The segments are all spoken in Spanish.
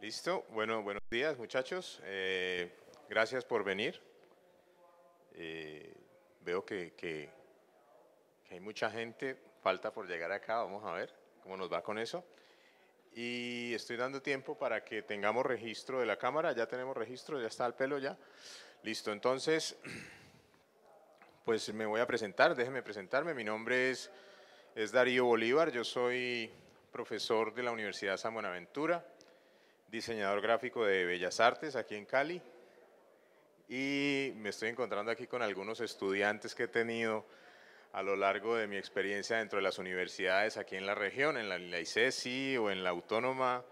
Listo. Bueno, buenos días, muchachos. Gracias por venir. Veo que hay mucha gente, falta por llegar acá. Vamos a ver cómo nos va con eso. Y estoy dando tiempo para que tengamos registro de la cámara. Ya tenemos registro, ya está al pelo ya. Listo, entonces, pues me voy a presentar. Déjenme presentarme. Mi nombre es Darío Bolívar. Yo soy profesor de la Universidad San Buenaventura, diseñador gráfico de Bellas Artes aquí en Cali, y me estoy encontrando aquí con algunos estudiantes que he tenido a lo largo de mi experiencia dentro de las universidades aquí en la región, en la ICESI o en la Autónoma.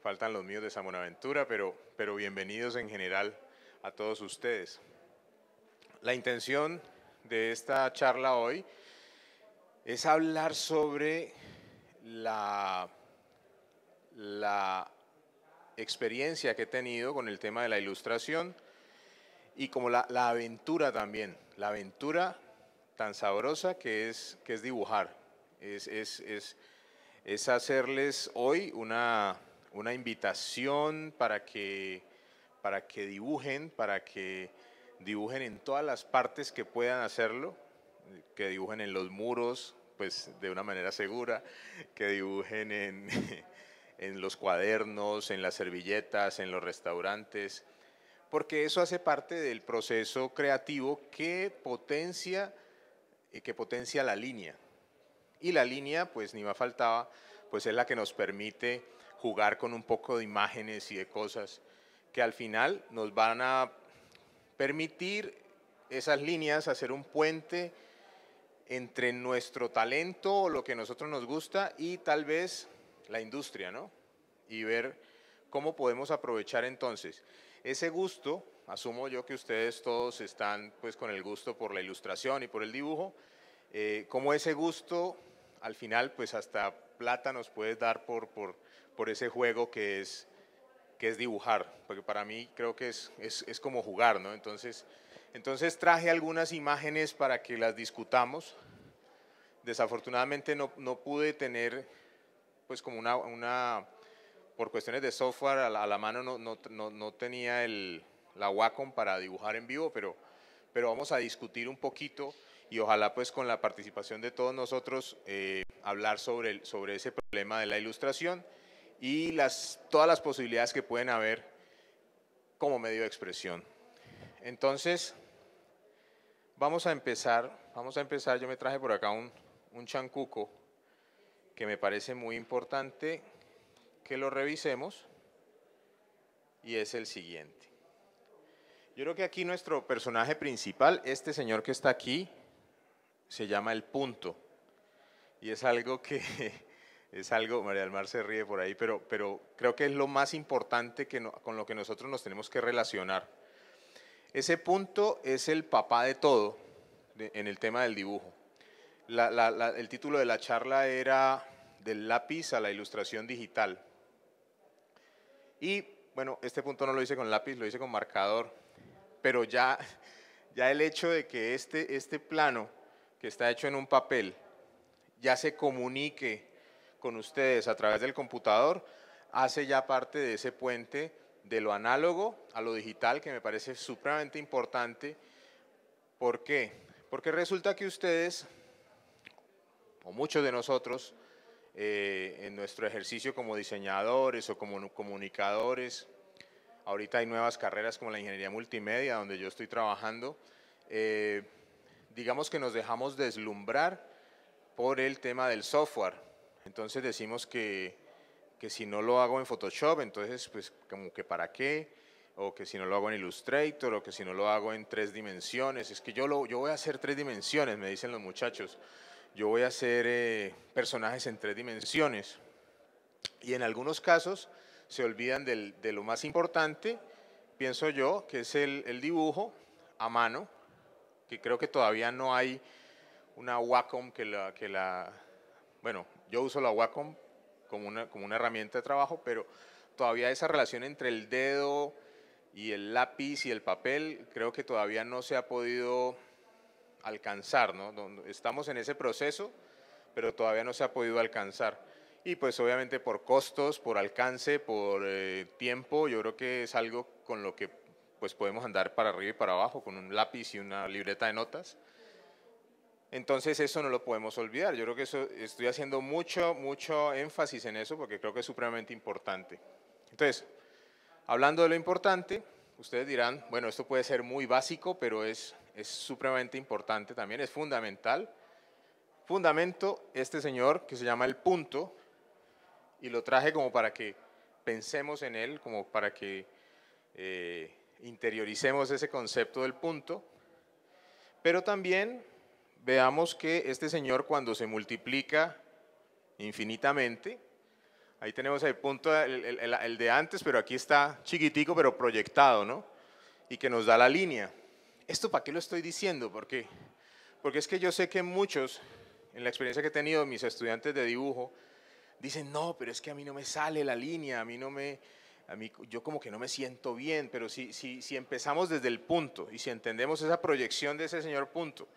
Faltan los míos de San Buenaventura, pero bienvenidos en general a todos ustedes. La intención de esta charla hoy es hablar sobre la experiencia que he tenido con el tema de la ilustración y como la aventura también, la aventura tan sabrosa que es dibujar, es hacerles hoy una invitación para que dibujen en todas las partes que puedan hacerlo, que dibujen en los muros, pues de una manera segura, que dibujen en los cuadernos, en las servilletas, en los restaurantes, porque eso hace parte del proceso creativo que potencia la línea. Y la línea, pues ni más faltaba, pues es la que nos permite jugar con un poco de imágenes y de cosas que al final nos van a permitir esas líneas hacer un puente entre nuestro talento, lo que a nosotros nos gusta y tal vez la industria, ¿no? Y ver cómo podemos aprovechar entonces ese gusto. Asumo yo que ustedes todos están pues con el gusto por la ilustración y por el dibujo, como ese gusto al final pues hasta plata nos puede dar por ese juego que es dibujar, porque para mí creo que es como jugar, ¿no? Entonces traje algunas imágenes para que las discutamos. Desafortunadamente no pude tener, pues como por cuestiones de software a la mano no tenía la Wacom para dibujar en vivo, pero vamos a discutir un poquito y ojalá pues con la participación de todos nosotros hablar sobre ese problema de la ilustración y todas las posibilidades que pueden haber como medio de expresión. Entonces, vamos a empezar. Yo me traje por acá un chancuco que me parece muy importante que lo revisemos y es el siguiente. Yo creo que aquí nuestro personaje principal, este señor que está aquí, se llama El Punto y es algo que María del Mar se ríe por ahí, pero creo que es lo más importante con lo que nosotros nos tenemos que relacionar. Ese punto es el papá de todo en el tema del dibujo. El título de la charla era Del lápiz a la ilustración digital. Y bueno, este punto no lo hice con lápiz, lo hice con marcador, pero ya el hecho de que este plano que está hecho en un papel ya se comunique con ustedes a través del computador, hace ya parte de ese puente de lo análogo a lo digital, que me parece supremamente importante. ¿Por qué? Porque resulta que ustedes, o muchos de nosotros, en nuestro ejercicio como diseñadores o como comunicadores, ahorita hay nuevas carreras como la ingeniería multimedia, donde yo estoy trabajando, digamos que nos dejamos deslumbrar por el tema del software. Entonces decimos que si no lo hago en Photoshop, entonces pues como que para qué, o que si no lo hago en Illustrator, o que si no lo hago en 3 dimensiones. Es que yo voy a hacer 3 dimensiones, me dicen los muchachos. Yo voy a hacer personajes en 3 dimensiones. Y en algunos casos se olvidan de lo más importante, pienso yo, que es el dibujo a mano, que creo que todavía no hay una Wacom bueno, yo uso la Wacom como una herramienta de trabajo, pero todavía esa relación entre el dedo y el lápiz y el papel creo que todavía no se ha podido alcanzar, ¿no? Estamos en ese proceso, pero todavía no se ha podido alcanzar. Y pues obviamente por costos, por alcance, por tiempo, yo creo que es algo con lo que pues podemos andar para arriba y para abajo con un lápiz y una libreta de notas. Entonces eso no lo podemos olvidar. Yo creo que eso, estoy haciendo mucho énfasis en eso porque creo que es supremamente importante. Entonces, hablando de lo importante, ustedes dirán, bueno, esto puede ser muy básico, pero es supremamente importante también, es fundamental. Fundamento, este señor que se llama el punto, y lo traje como para que pensemos en él, como para que interioricemos ese concepto del punto, pero también veamos que este señor cuando se multiplica infinitamente, ahí tenemos el punto, el de antes, pero aquí está chiquitico, pero proyectado, ¿no? Y que nos da la línea. ¿Esto para qué lo estoy diciendo? Porque es que yo sé que muchos, en la experiencia que he tenido, mis estudiantes de dibujo, dicen, no, pero es que a mí no me sale la línea, yo como que no me siento bien, pero si empezamos desde el punto y si entendemos esa proyección de ese señor punto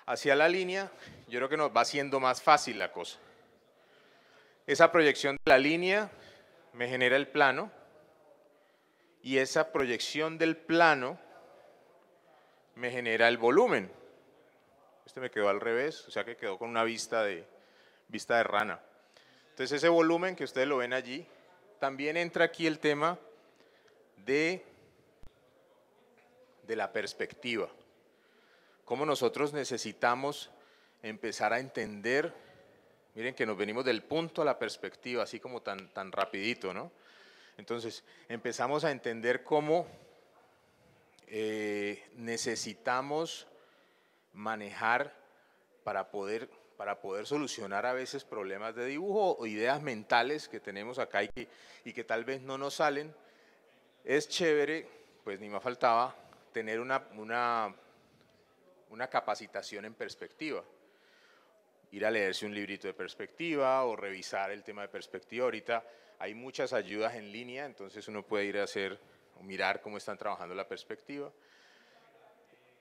hacia la línea, yo creo que nos va haciendo más fácil la cosa. Esa proyección de la línea me genera el plano y esa proyección del plano me genera el volumen. Este me quedó al revés, o sea que quedó con una vista de rana. Entonces ese volumen que ustedes lo ven allí, también entra aquí el tema de la perspectiva. Cómo nosotros necesitamos empezar a entender, miren que nos venimos del punto a la perspectiva, así como tan rapidito, ¿no? Entonces empezamos a entender cómo necesitamos manejar para poder solucionar a veces problemas de dibujo o ideas mentales que tenemos acá y que tal vez no nos salen. Es chévere, pues ni más faltaba, tener una capacitación en perspectiva. Ir a leerse un librito de perspectiva o revisar el tema de perspectiva. Ahorita hay muchas ayudas en línea, entonces uno puede ir a mirar cómo están trabajando la perspectiva.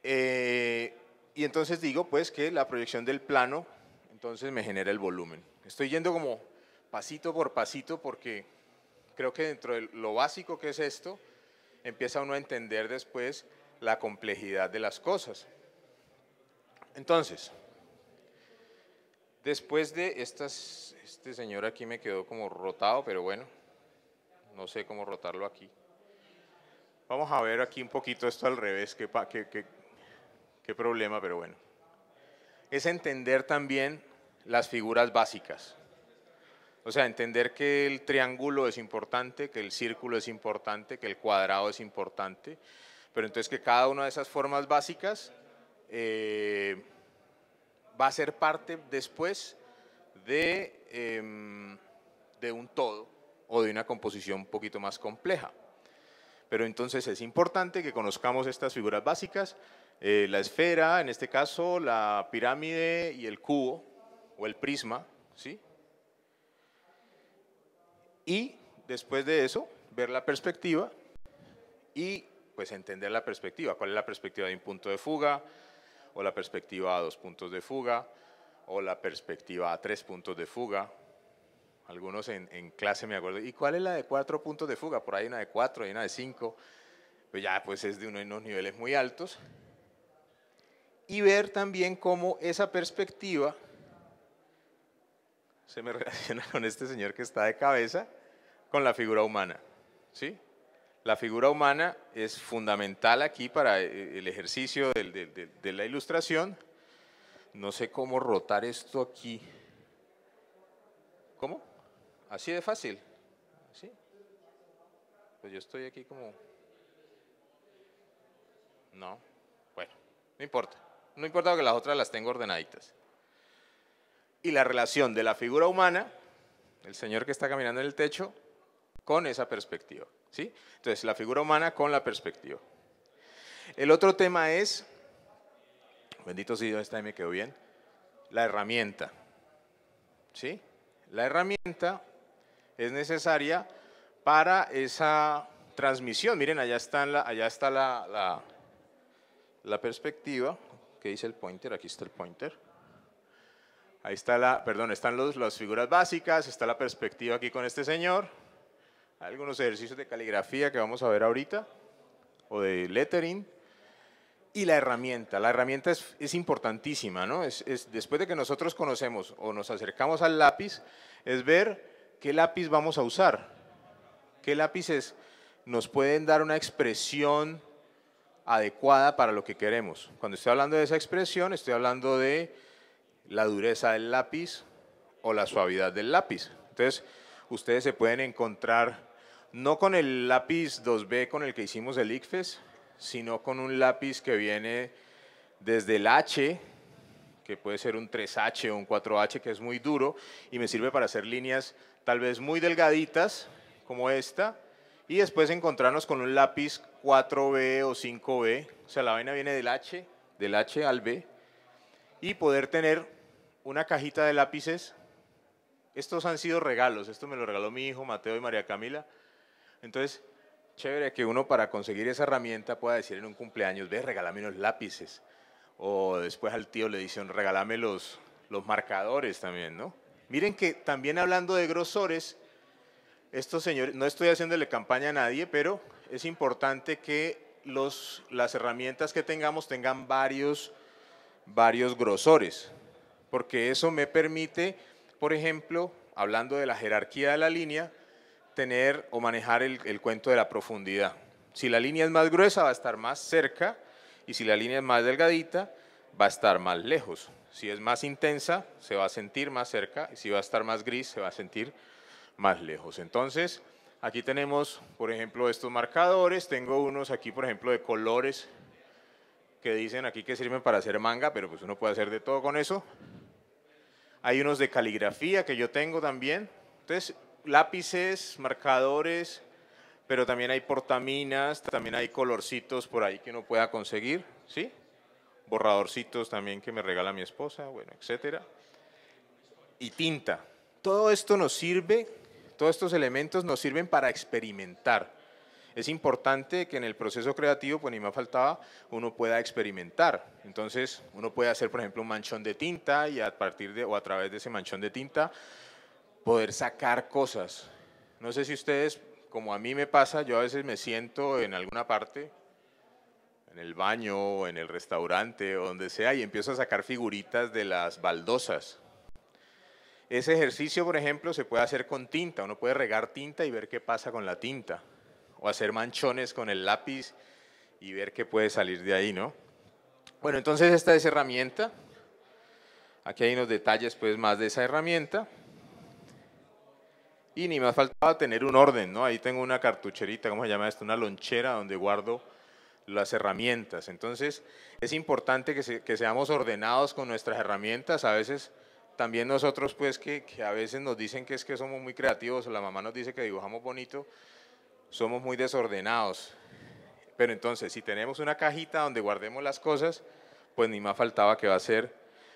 Y entonces digo pues que la proyección del plano entonces me genera el volumen. Estoy yendo como pasito por pasito porque creo que dentro de lo básico que es esto, empieza uno a entender después la complejidad de las cosas. Entonces, después de este señor aquí me quedó como rotado, pero bueno, no sé cómo rotarlo aquí. Vamos a ver aquí un poquito esto al revés, qué problema, pero bueno. Es entender también las figuras básicas. O sea, entender que el triángulo es importante, que el círculo es importante, que el cuadrado es importante, pero entonces que cada una de esas formas básicas va a ser parte después de un todo o de una composición un poquito más compleja. Pero entonces es importante que conozcamos estas figuras básicas, la esfera, en este caso la pirámide y el cubo o el prisma, ¿sí? Y después de eso, ver la perspectiva y pues entender la perspectiva. ¿Cuál es la perspectiva de un punto de fuga? O la perspectiva a 2 puntos de fuga, o la perspectiva a 3 puntos de fuga. Algunos en clase me acuerdo, ¿y cuál es la de 4 puntos de fuga? Por ahí hay una de 4, hay una de 5, pues ya pues es de unos niveles muy altos. Y ver también cómo esa perspectiva se me relaciona con este señor que está de cabeza, con la figura humana, ¿sí? La figura humana es fundamental aquí para el ejercicio de la ilustración. No sé cómo rotar esto aquí. ¿Cómo? Así de fácil. ¿Sí? Pues yo estoy aquí como... No. Bueno, no importa. No importa que las otras las tengo ordenaditas. Y la relación de la figura humana, el señor que está caminando en el techo, con esa perspectiva. ¿Sí? Entonces, la figura humana con la perspectiva. El otro tema es, bendito sea Dios, esta me quedó bien, la herramienta. ¿Sí? La herramienta es necesaria para esa transmisión. Miren, allá está la perspectiva. ¿Qué dice el pointer? Aquí está el pointer. Ahí está están las figuras básicas, está la perspectiva aquí con este señor, algunos ejercicios de caligrafía que vamos a ver ahorita, o de lettering, y la herramienta. La herramienta es importantísima, ¿no? Después de que nosotros conocemos o nos acercamos al lápiz, es ver qué lápiz vamos a usar, qué lápices nos pueden dar una expresión adecuada para lo que queremos. Cuando estoy hablando de esa expresión, estoy hablando de la dureza del lápiz o la suavidad del lápiz. Entonces, ustedes se pueden encontrar no con el lápiz 2B con el que hicimos el ICFES, sino con un lápiz que viene desde el H, que puede ser un 3H o un 4H, que es muy duro y me sirve para hacer líneas tal vez muy delgaditas, como esta, y después encontrarnos con un lápiz 4B o 5B, o sea, la vaina viene del H al B, y poder tener una cajita de lápices. Estos han sido regalos, esto me lo regaló mi hijo Mateo y María Camila. Entonces, chévere que uno para conseguir esa herramienta pueda decir en un cumpleaños, ve, regálame los lápices. O después al tío le dicen, regálame los marcadores también, ¿no? Miren que también hablando de grosores, estos señores, no estoy haciéndole campaña a nadie, pero es importante que las herramientas que tengamos tengan varios grosores, porque eso me permite, por ejemplo, hablando de la jerarquía de la línea, tener o manejar el cuento de la profundidad. Si la línea es más gruesa va a estar más cerca y si la línea es más delgadita va a estar más lejos. Si es más intensa se va a sentir más cerca y si va a estar más gris se va a sentir más lejos. Entonces, aquí tenemos, por ejemplo, estos marcadores. Tengo unos aquí, por ejemplo, de colores que dicen aquí que sirven para hacer manga, pero pues uno puede hacer de todo con eso. Hay unos de caligrafía que yo tengo también. Entonces, lápices, marcadores, pero también hay portaminas, también hay colorcitos por ahí que uno pueda conseguir, ¿sí? Borradorcitos también que me regala mi esposa, bueno, etcétera. Y tinta. Todo esto nos sirve, todos estos elementos nos sirven para experimentar. Es importante que en el proceso creativo, pues ni más faltaba, uno pueda experimentar. Entonces, uno puede hacer, por ejemplo, un manchón de tinta y a través de ese manchón de tinta poder sacar cosas. No sé si ustedes, como a mí me pasa, yo a veces me siento en alguna parte, en el baño, en el restaurante o donde sea, y empiezo a sacar figuritas de las baldosas. Ese ejercicio, por ejemplo, se puede hacer con tinta. Uno puede regar tinta y ver qué pasa con la tinta. O hacer manchones con el lápiz y ver qué puede salir de ahí, ¿no? Bueno, entonces esta es herramienta. Aquí hay unos detalles pues más de esa herramienta. Y ni me ha faltado tener un orden, ¿no? Ahí tengo una cartucherita, ¿cómo se llama esto? Una lonchera donde guardo las herramientas. Entonces, es importante que seamos ordenados con nuestras herramientas. A veces, también nosotros, pues, que a veces nos dicen que es que somos muy creativos, o la mamá nos dice que dibujamos bonito, somos muy desordenados. Pero entonces, si tenemos una cajita donde guardemos las cosas, pues ni más faltaba que va a ser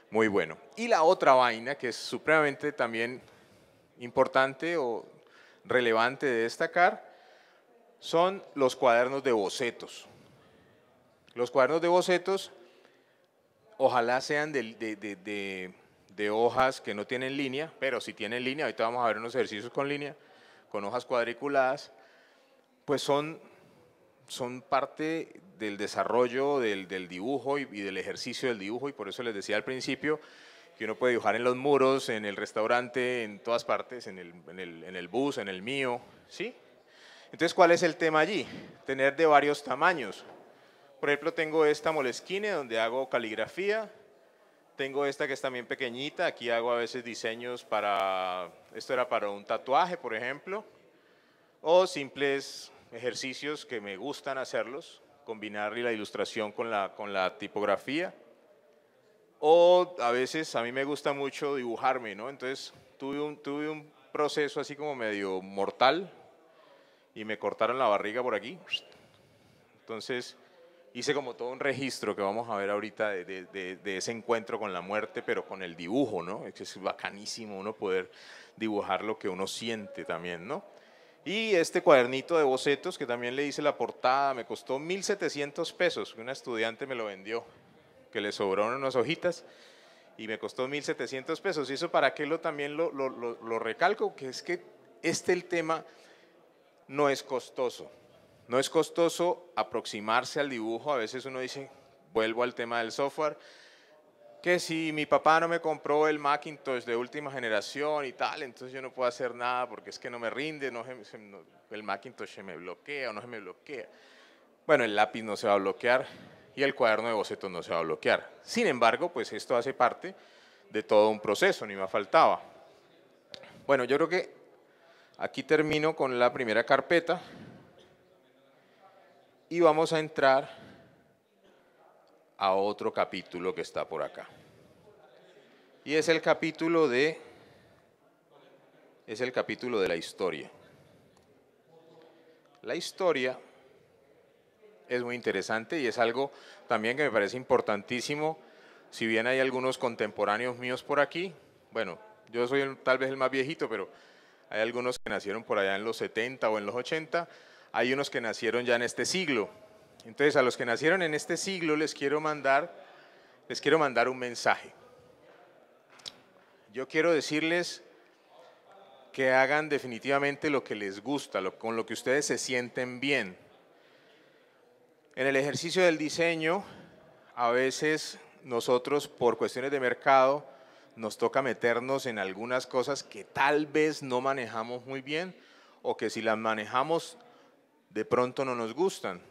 muy bueno. Y la otra vaina, que es supremamente también importante o relevante de destacar, son los cuadernos de bocetos. Los cuadernos de bocetos, ojalá sean de hojas que no tienen línea, pero si tienen línea, ahorita vamos a ver unos ejercicios con línea, con hojas cuadriculadas, pues son parte del desarrollo del dibujo y del ejercicio del dibujo, y por eso les decía al principio que uno puede dibujar en los muros, en el restaurante, en todas partes, en el bus, en el mío, ¿sí? Entonces, ¿cuál es el tema allí? Tener de varios tamaños. Por ejemplo, tengo esta Moleskine donde hago caligrafía, tengo esta que es también pequeñita, aquí hago a veces diseños esto era para un tatuaje, por ejemplo, o simples ejercicios que me gustan hacerlos, combinar la ilustración con la tipografía. O a veces a mí me gusta mucho dibujarme, ¿no? Entonces tuve un proceso así como medio mortal y me cortaron la barriga por aquí. Entonces hice como todo un registro que vamos a ver ahorita de ese encuentro con la muerte, pero con el dibujo, ¿no? Es bacanísimo uno poder dibujar lo que uno siente también, ¿no? Y este cuadernito de bocetos que también le hice la portada, me costó 1.700 pesos, una estudiante me lo vendió, que le sobraron unas hojitas y me costó 1.700 pesos. ¿Y eso para qué también lo recalco? Que es que el tema no es costoso. No es costoso aproximarse al dibujo. A veces uno dice, vuelvo al tema del software, que si mi papá no me compró el Macintosh de última generación y tal, entonces yo no puedo hacer nada porque es que no me rinde, el Macintosh se me bloquea o no se me bloquea. Bueno, el lápiz no se va a bloquear y el cuaderno de bocetos no se va a bloquear. Sin embargo, pues esto hace parte de todo un proceso, ni me faltaba. Bueno, yo creo que aquí termino con la primera carpeta y vamos a entrar a otro capítulo que está por acá. Y es el capítulo de la historia. La historia es muy interesante y es algo también que me parece importantísimo. Si bien hay algunos contemporáneos míos por aquí, bueno, yo soy tal vez el más viejito, pero hay algunos que nacieron por allá en los 70 o en los 80, hay unos que nacieron ya en este siglo. Entonces, a los que nacieron en este siglo les quiero mandar un mensaje. Yo quiero decirles que hagan definitivamente lo que les gusta, con lo que ustedes se sienten bien. En el ejercicio del diseño, a veces nosotros por cuestiones de mercado nos toca meternos en algunas cosas que tal vez no manejamos muy bien o que si las manejamos de pronto no nos gustan.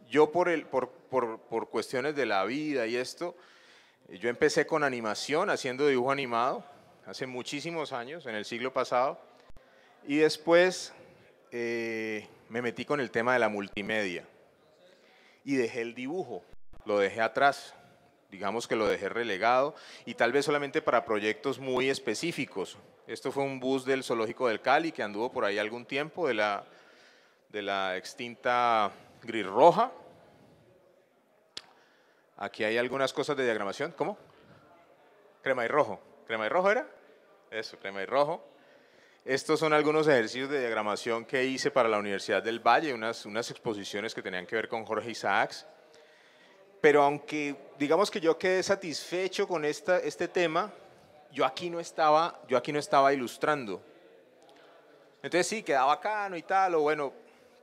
Yo por cuestiones de la vida y esto, yo empecé con animación, haciendo dibujo animado, hace muchísimos años, en el siglo pasado, y después me metí con el tema de la multimedia y dejé el dibujo, lo dejé atrás, digamos que lo dejé relegado y tal vez solamente para proyectos muy específicos. Esto fue un bus del Zoológico del Cali que anduvo por ahí algún tiempo, de la extinta Gris Roja. Aquí hay algunas cosas de diagramación. ¿Cómo? Crema y rojo. ¿Crema y rojo era? Eso, crema y rojo. Estos son algunos ejercicios de diagramación que hice para la Universidad del Valle, unas exposiciones que tenían que ver con Jorge Isaacs. Pero aunque digamos que yo quedé satisfecho con este tema, yo aquí no estaba ilustrando. Entonces sí, quedaba bacano y tal, o bueno,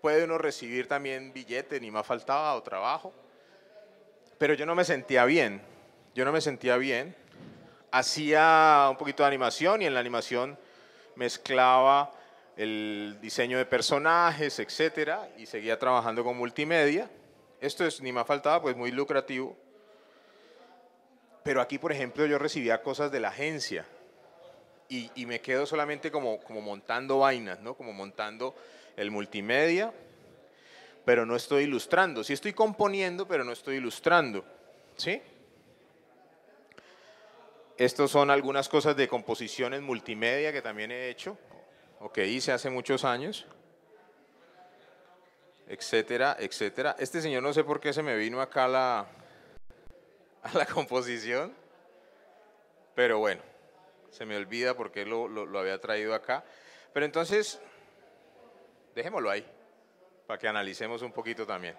puede uno recibir también billetes, ni más faltaba, o trabajo. Pero yo no me sentía bien, hacía un poquito de animación y en la animación mezclaba el diseño de personajes, etcétera, y seguía trabajando con multimedia. Esto es, ni más faltaba, pues muy lucrativo. Pero aquí, por ejemplo, yo recibía cosas de la agencia y me quedo solamente como montando vainas, ¿no? Como montando el multimedia, pero no estoy ilustrando. Sí estoy componiendo, pero no estoy ilustrando, ¿sí? Estos son algunas cosas de composiciones multimedia que también he hecho, o que hice hace muchos años, etcétera, etcétera. Este señor no sé por qué se me vino acá a la composición, pero bueno, se me olvida porque lo había traído acá. Pero entonces, dejémoslo ahí, para que analicemos un poquito también.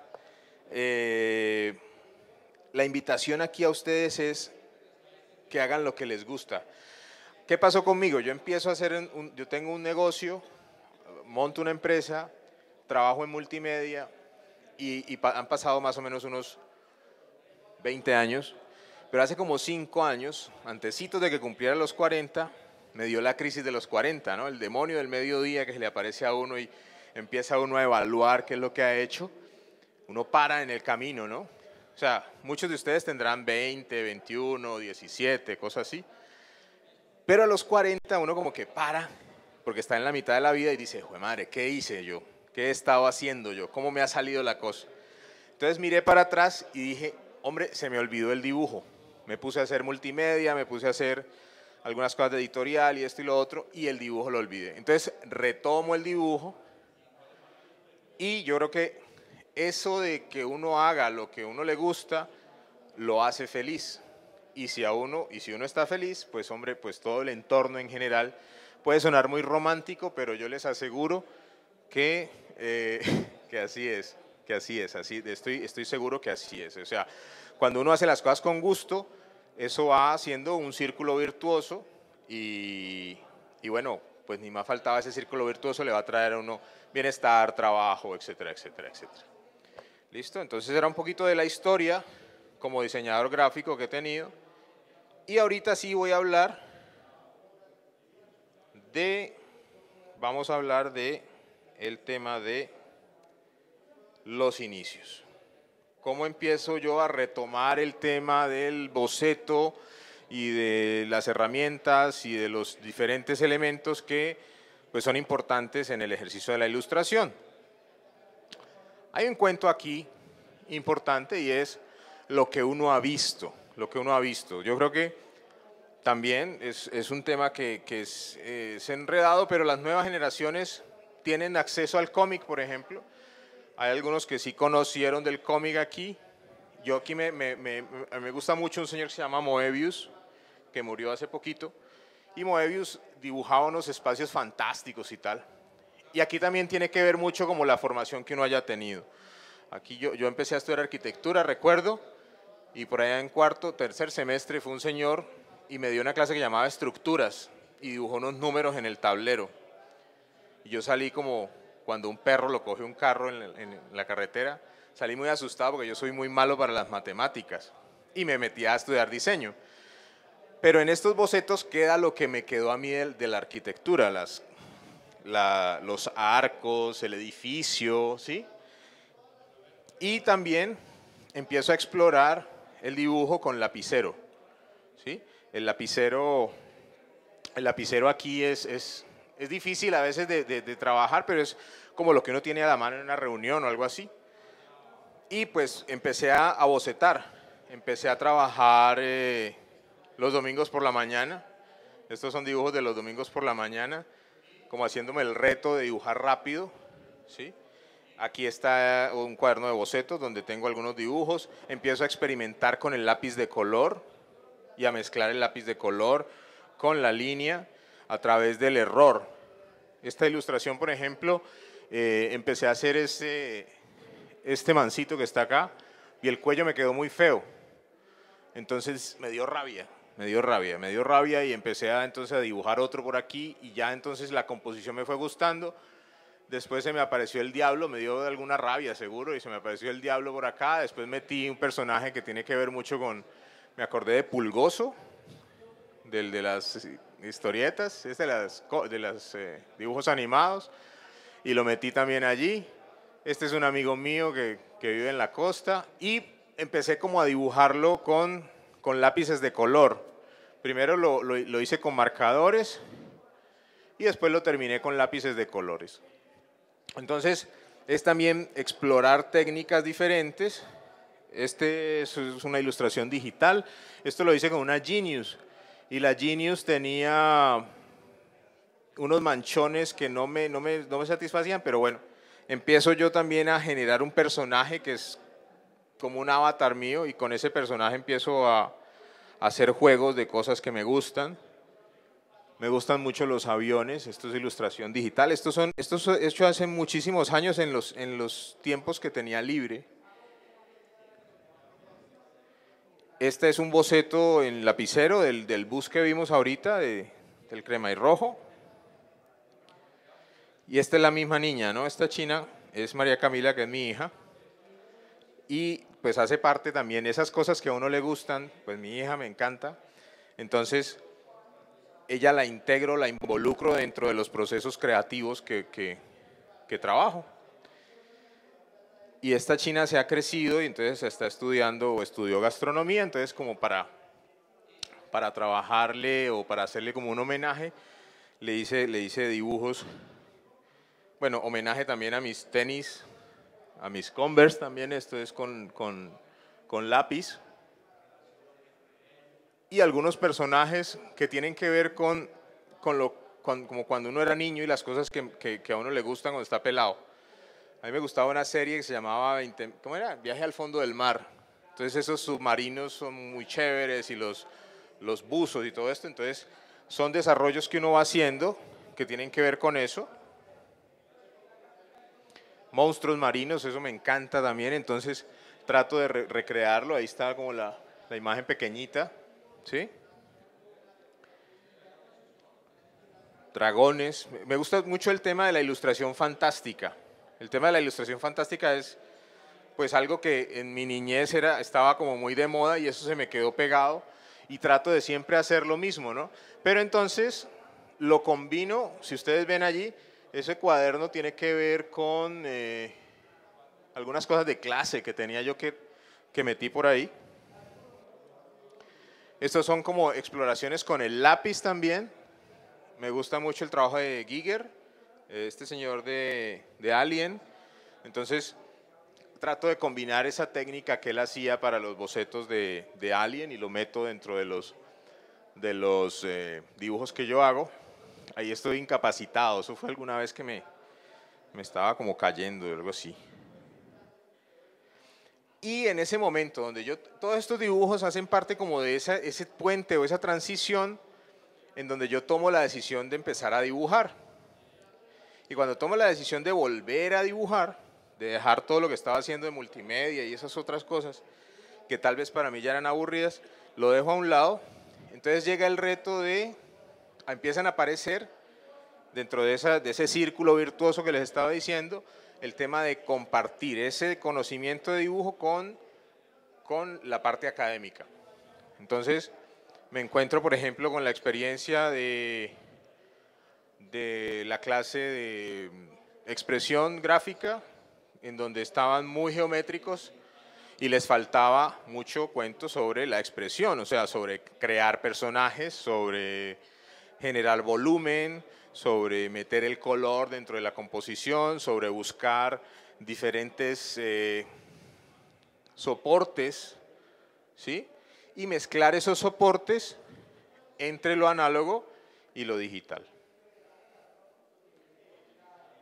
La invitación aquí a ustedes es que hagan lo que les gusta. ¿Qué pasó conmigo? Yo empiezo a hacer, yo tengo un negocio, monto una empresa, trabajo en multimedia y han pasado más o menos unos 20 años, pero hace como 5 años, antecitos de que cumpliera los 40, me dio la crisis de los 40, ¿no? El demonio del mediodía que se le aparece a uno y empieza uno a evaluar qué es lo que ha hecho. Uno para en el camino, ¿no? O sea, muchos de ustedes tendrán 20, 21, 17, cosas así. Pero a los 40 uno como que para, porque está en la mitad de la vida y dice, jue madre, ¿qué hice yo? ¿Qué he estado haciendo yo? ¿Cómo me ha salido la cosa? Entonces miré para atrás y dije, hombre, se me olvidó el dibujo. Me puse a hacer multimedia, me puse a hacer algunas cosas de editorial y esto y lo otro, y el dibujo lo olvidé. Entonces retomo el dibujo y yo creo que eso de que uno haga lo que a uno le gusta, lo hace feliz. Y si uno está feliz, pues hombre, pues todo el entorno en general puede sonar muy romántico, pero yo les aseguro que así es, estoy seguro que así es. O sea, cuando uno hace las cosas con gusto, eso va haciendo un círculo virtuoso y bueno, pues ni más faltaba, ese círculo virtuoso le va a traer a uno bienestar, trabajo, etcétera, etcétera, etcétera. ¿Listo? Entonces era un poquito de la historia como diseñador gráfico que he tenido. Y ahorita sí voy a hablar vamos a hablar de el tema de los inicios. ¿Cómo empiezo yo a retomar el tema del boceto y de las herramientas y de los diferentes elementos que pues, son importantes en el ejercicio de la ilustración? Hay un cuento aquí importante y es lo que uno ha visto, lo que uno ha visto. Yo creo que también es un tema que es enredado, pero las nuevas generaciones tienen acceso al cómic, por ejemplo. Hay algunos que sí conocieron del cómic aquí. Yo aquí me gusta mucho un señor que se llama Moebius, que murió hace poquito. Y Moebius dibujaba unos espacios fantásticos y tal. Y aquí también tiene que ver mucho como la formación que uno haya tenido. Aquí yo empecé a estudiar arquitectura, recuerdo, y por allá en cuarto, tercer semestre fue un señor y me dio una clase que llamaba estructuras y dibujó unos números en el tablero. Y yo salí como cuando un perro lo coge un carro en la carretera, salí muy asustado porque yo soy muy malo para las matemáticas y me metí a estudiar diseño. Pero en estos bocetos queda lo que me quedó a mí de la arquitectura, los arcos, el edificio, ¿sí? Y también empiezo a explorar el dibujo con lapicero, ¿sí? El lapicero aquí es difícil a veces de trabajar, pero es como lo que uno tiene a la mano en una reunión o algo así. Y pues empecé a bocetar, empecé a trabajar los domingos por la mañana. Estos son dibujos de los domingos por la mañana, como haciéndome el reto de dibujar rápido, ¿sí? Aquí está un cuaderno de bocetos donde tengo algunos dibujos. Empiezo a experimentar con el lápiz de color y a mezclar el lápiz de color con la línea a través del error. Esta ilustración, por ejemplo, empecé a hacer este mancito que está acá y el cuello me quedó muy feo. Entonces me dio rabia y empecé entonces a dibujar otro por aquí y ya entonces la composición me fue gustando. Después se me apareció el diablo, me dio alguna rabia seguro y se me apareció el diablo por acá. Después metí un personaje que tiene que ver mucho me acordé de Pulgoso, del de las historietas, es de los dibujos animados y lo metí también allí. Este es un amigo mío que vive en la costa y empecé como a dibujarlo con lápices de color. Primero lo hice con marcadores y después lo terminé con lápices de colores. Entonces, es también explorar técnicas diferentes. Este es una ilustración digital. Esto lo hice con una Genius. Y la Genius tenía unos manchones que no me satisfacían, pero bueno, empiezo yo también a generar un personaje que es como un avatar mío y con ese personaje empiezo a hacer juegos de cosas que me gustan. Me gustan mucho los aviones, esto es ilustración digital. Esto es hecho hace muchísimos años en los tiempos que tenía libre. Este es un boceto en lapicero del bus que vimos ahorita, del crema y rojo. Y esta es la misma niña, ¿no? Esta china es María Camila, que es mi hija. Y pues hace parte también de esas cosas que a uno le gustan, pues mi hija me encanta. Entonces, ella la integro, la involucro dentro de los procesos creativos que trabajo. Y esta china se ha crecido y entonces está estudiando o estudió gastronomía, entonces como para trabajarle o para hacerle como un homenaje, le hice dibujos, bueno, homenaje también a mis tenis, a mis Converse también, esto es con lápiz. Y algunos personajes que tienen que ver como cuando uno era niño y las cosas que a uno le gustan cuando está pelado. A mí me gustaba una serie que se llamaba, ¿cómo era? Viaje al fondo del mar. Entonces esos submarinos son muy chéveres y los buzos y todo esto. Entonces son desarrollos que uno va haciendo que tienen que ver con eso. Monstruos marinos, eso me encanta también. Entonces trato de recrearlo. Ahí está como la imagen pequeñita. ¿sí? Dragones. Me gusta mucho el tema de la ilustración fantástica. El tema de la ilustración fantástica es pues algo que en mi niñez estaba como muy de moda y eso se me quedó pegado y trato de siempre hacer lo mismo, ¿no? Pero entonces lo combino, si ustedes ven allí, ese cuaderno tiene que ver con algunas cosas de clase que tenía yo que metí por ahí. Estos son como exploraciones con el lápiz también. Me gusta mucho el trabajo de Giger, este señor de Alien. Entonces, trato de combinar esa técnica que él hacía para los bocetos de Alien y lo meto dentro de los dibujos que yo hago. Ahí estoy incapacitado. Eso fue alguna vez que me estaba como cayendo o algo así. Y en ese momento donde todos estos dibujos hacen parte como de ese puente o esa transición en donde yo tomo la decisión de empezar a dibujar. Y cuando tomo la decisión de volver a dibujar, de dejar todo lo que estaba haciendo de multimedia y esas otras cosas, que tal vez para mí ya eran aburridas, lo dejo a un lado. Entonces llega el reto empiezan a aparecer dentro de ese círculo virtuoso que les estaba diciendo, el tema de compartir ese conocimiento de dibujo con la parte académica. Entonces, me encuentro, por ejemplo, con la experiencia de la clase de expresión gráfica, en donde estaban muy geométricos y les faltaba mucho cuento sobre la expresión, o sea, sobre crear personajes, sobre generar volumen, sobre meter el color dentro de la composición, sobre buscar diferentes soportes, ¿sí? Y mezclar esos soportes entre lo análogo y lo digital.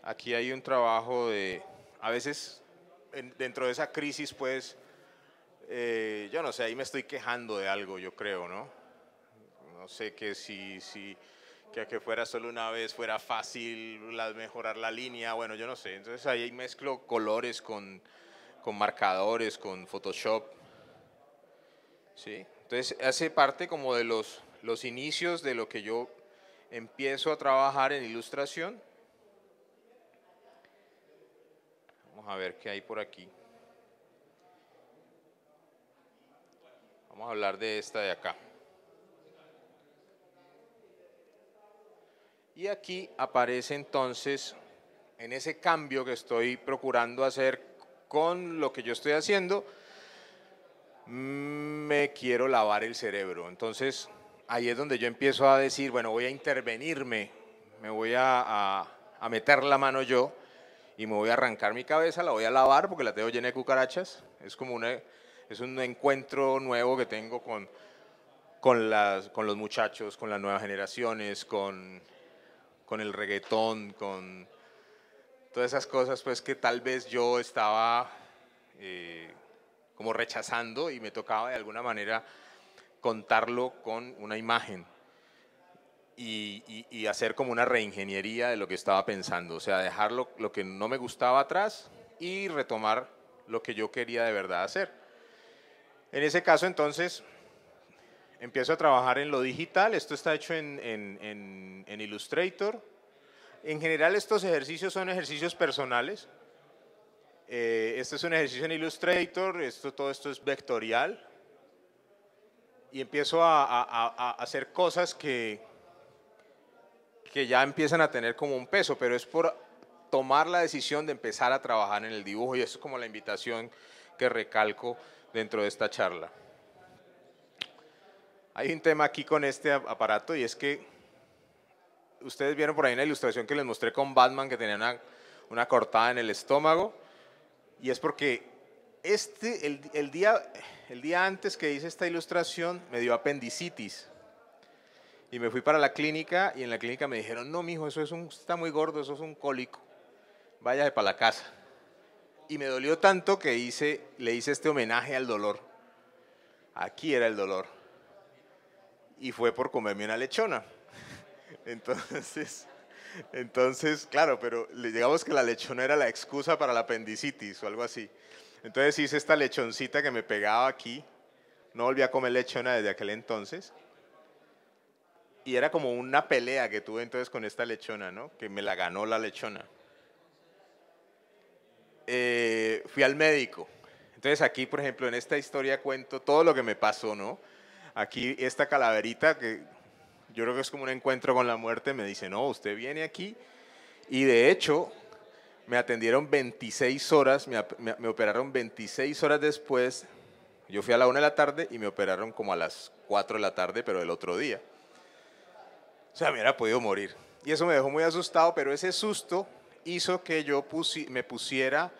Aquí hay un trabajo a veces dentro de esa crisis, pues, yo no sé, ahí me estoy quejando de algo, yo creo, ¿no? No sé que que fuera solo una vez fuera fácil mejorar la línea, bueno, yo no sé. Entonces ahí mezclo colores con marcadores, con Photoshop, ¿sí? Entonces hace parte como de los inicios de lo que yo empiezo a trabajar en ilustración. Vamos a ver qué hay por aquí. Vamos a hablar de esta de acá. Y aquí aparece entonces, en ese cambio que estoy procurando hacer con lo que yo estoy haciendo, me quiero lavar el cerebro. Entonces, ahí es donde yo empiezo a decir, bueno, voy a intervenirme, me voy a meter la mano yo y me voy a arrancar mi cabeza, la voy a lavar porque la tengo llena de cucarachas. Es como es un encuentro nuevo que tengo con los muchachos, con las nuevas generaciones, con el reggaetón, con todas esas cosas pues que tal vez yo estaba como rechazando y me tocaba de alguna manera contarlo con una imagen y hacer como una reingeniería de lo que estaba pensando, o sea, dejar lo que no me gustaba atrás y retomar lo que yo quería de verdad hacer. En ese caso entonces empiezo a trabajar en lo digital, esto está hecho en Illustrator. En general estos ejercicios son ejercicios personales. Este es un ejercicio en Illustrator, todo esto es vectorial. Y empiezo a hacer cosas que ya empiezan a tener como un peso, pero es por tomar la decisión de empezar a trabajar en el dibujo y eso es como la invitación que recalco dentro de esta charla. Hay un tema aquí con este aparato y es que ustedes vieron por ahí una ilustración que les mostré con Batman que tenía una cortada en el estómago y es porque el día antes que hice esta ilustración me dio apendicitis y me fui para la clínica y en la clínica me dijeron, no mijo, está muy gordo, eso es un cólico, váyase para la casa. Y me dolió tanto que le hice este homenaje al dolor. Aquí era el dolor. Y fue por comerme una lechona. Entonces, claro, pero digamos que la lechona era la excusa para la apendicitis o algo así. Entonces hice esta lechoncita que me pegaba aquí No volví a comer lechona desde aquel entonces. Y era como una pelea que tuve entonces con esta lechona, ¿no? Que me la ganó la lechona. Fui al médico. Entonces aquí, por ejemplo, en esta historia cuento todo lo que me pasó, ¿no? Aquí esta calaverita, que yo creo que es como un encuentro con la muerte, me dice, no, usted viene aquí. Y de hecho, me atendieron 26 horas, me operaron 26 horas después. Yo fui a la 1 de la tarde y me operaron como a las 4 de la tarde, pero del otro día. O sea, me hubiera podido morir. Y eso me dejó muy asustado, pero ese susto hizo que yo me pusiera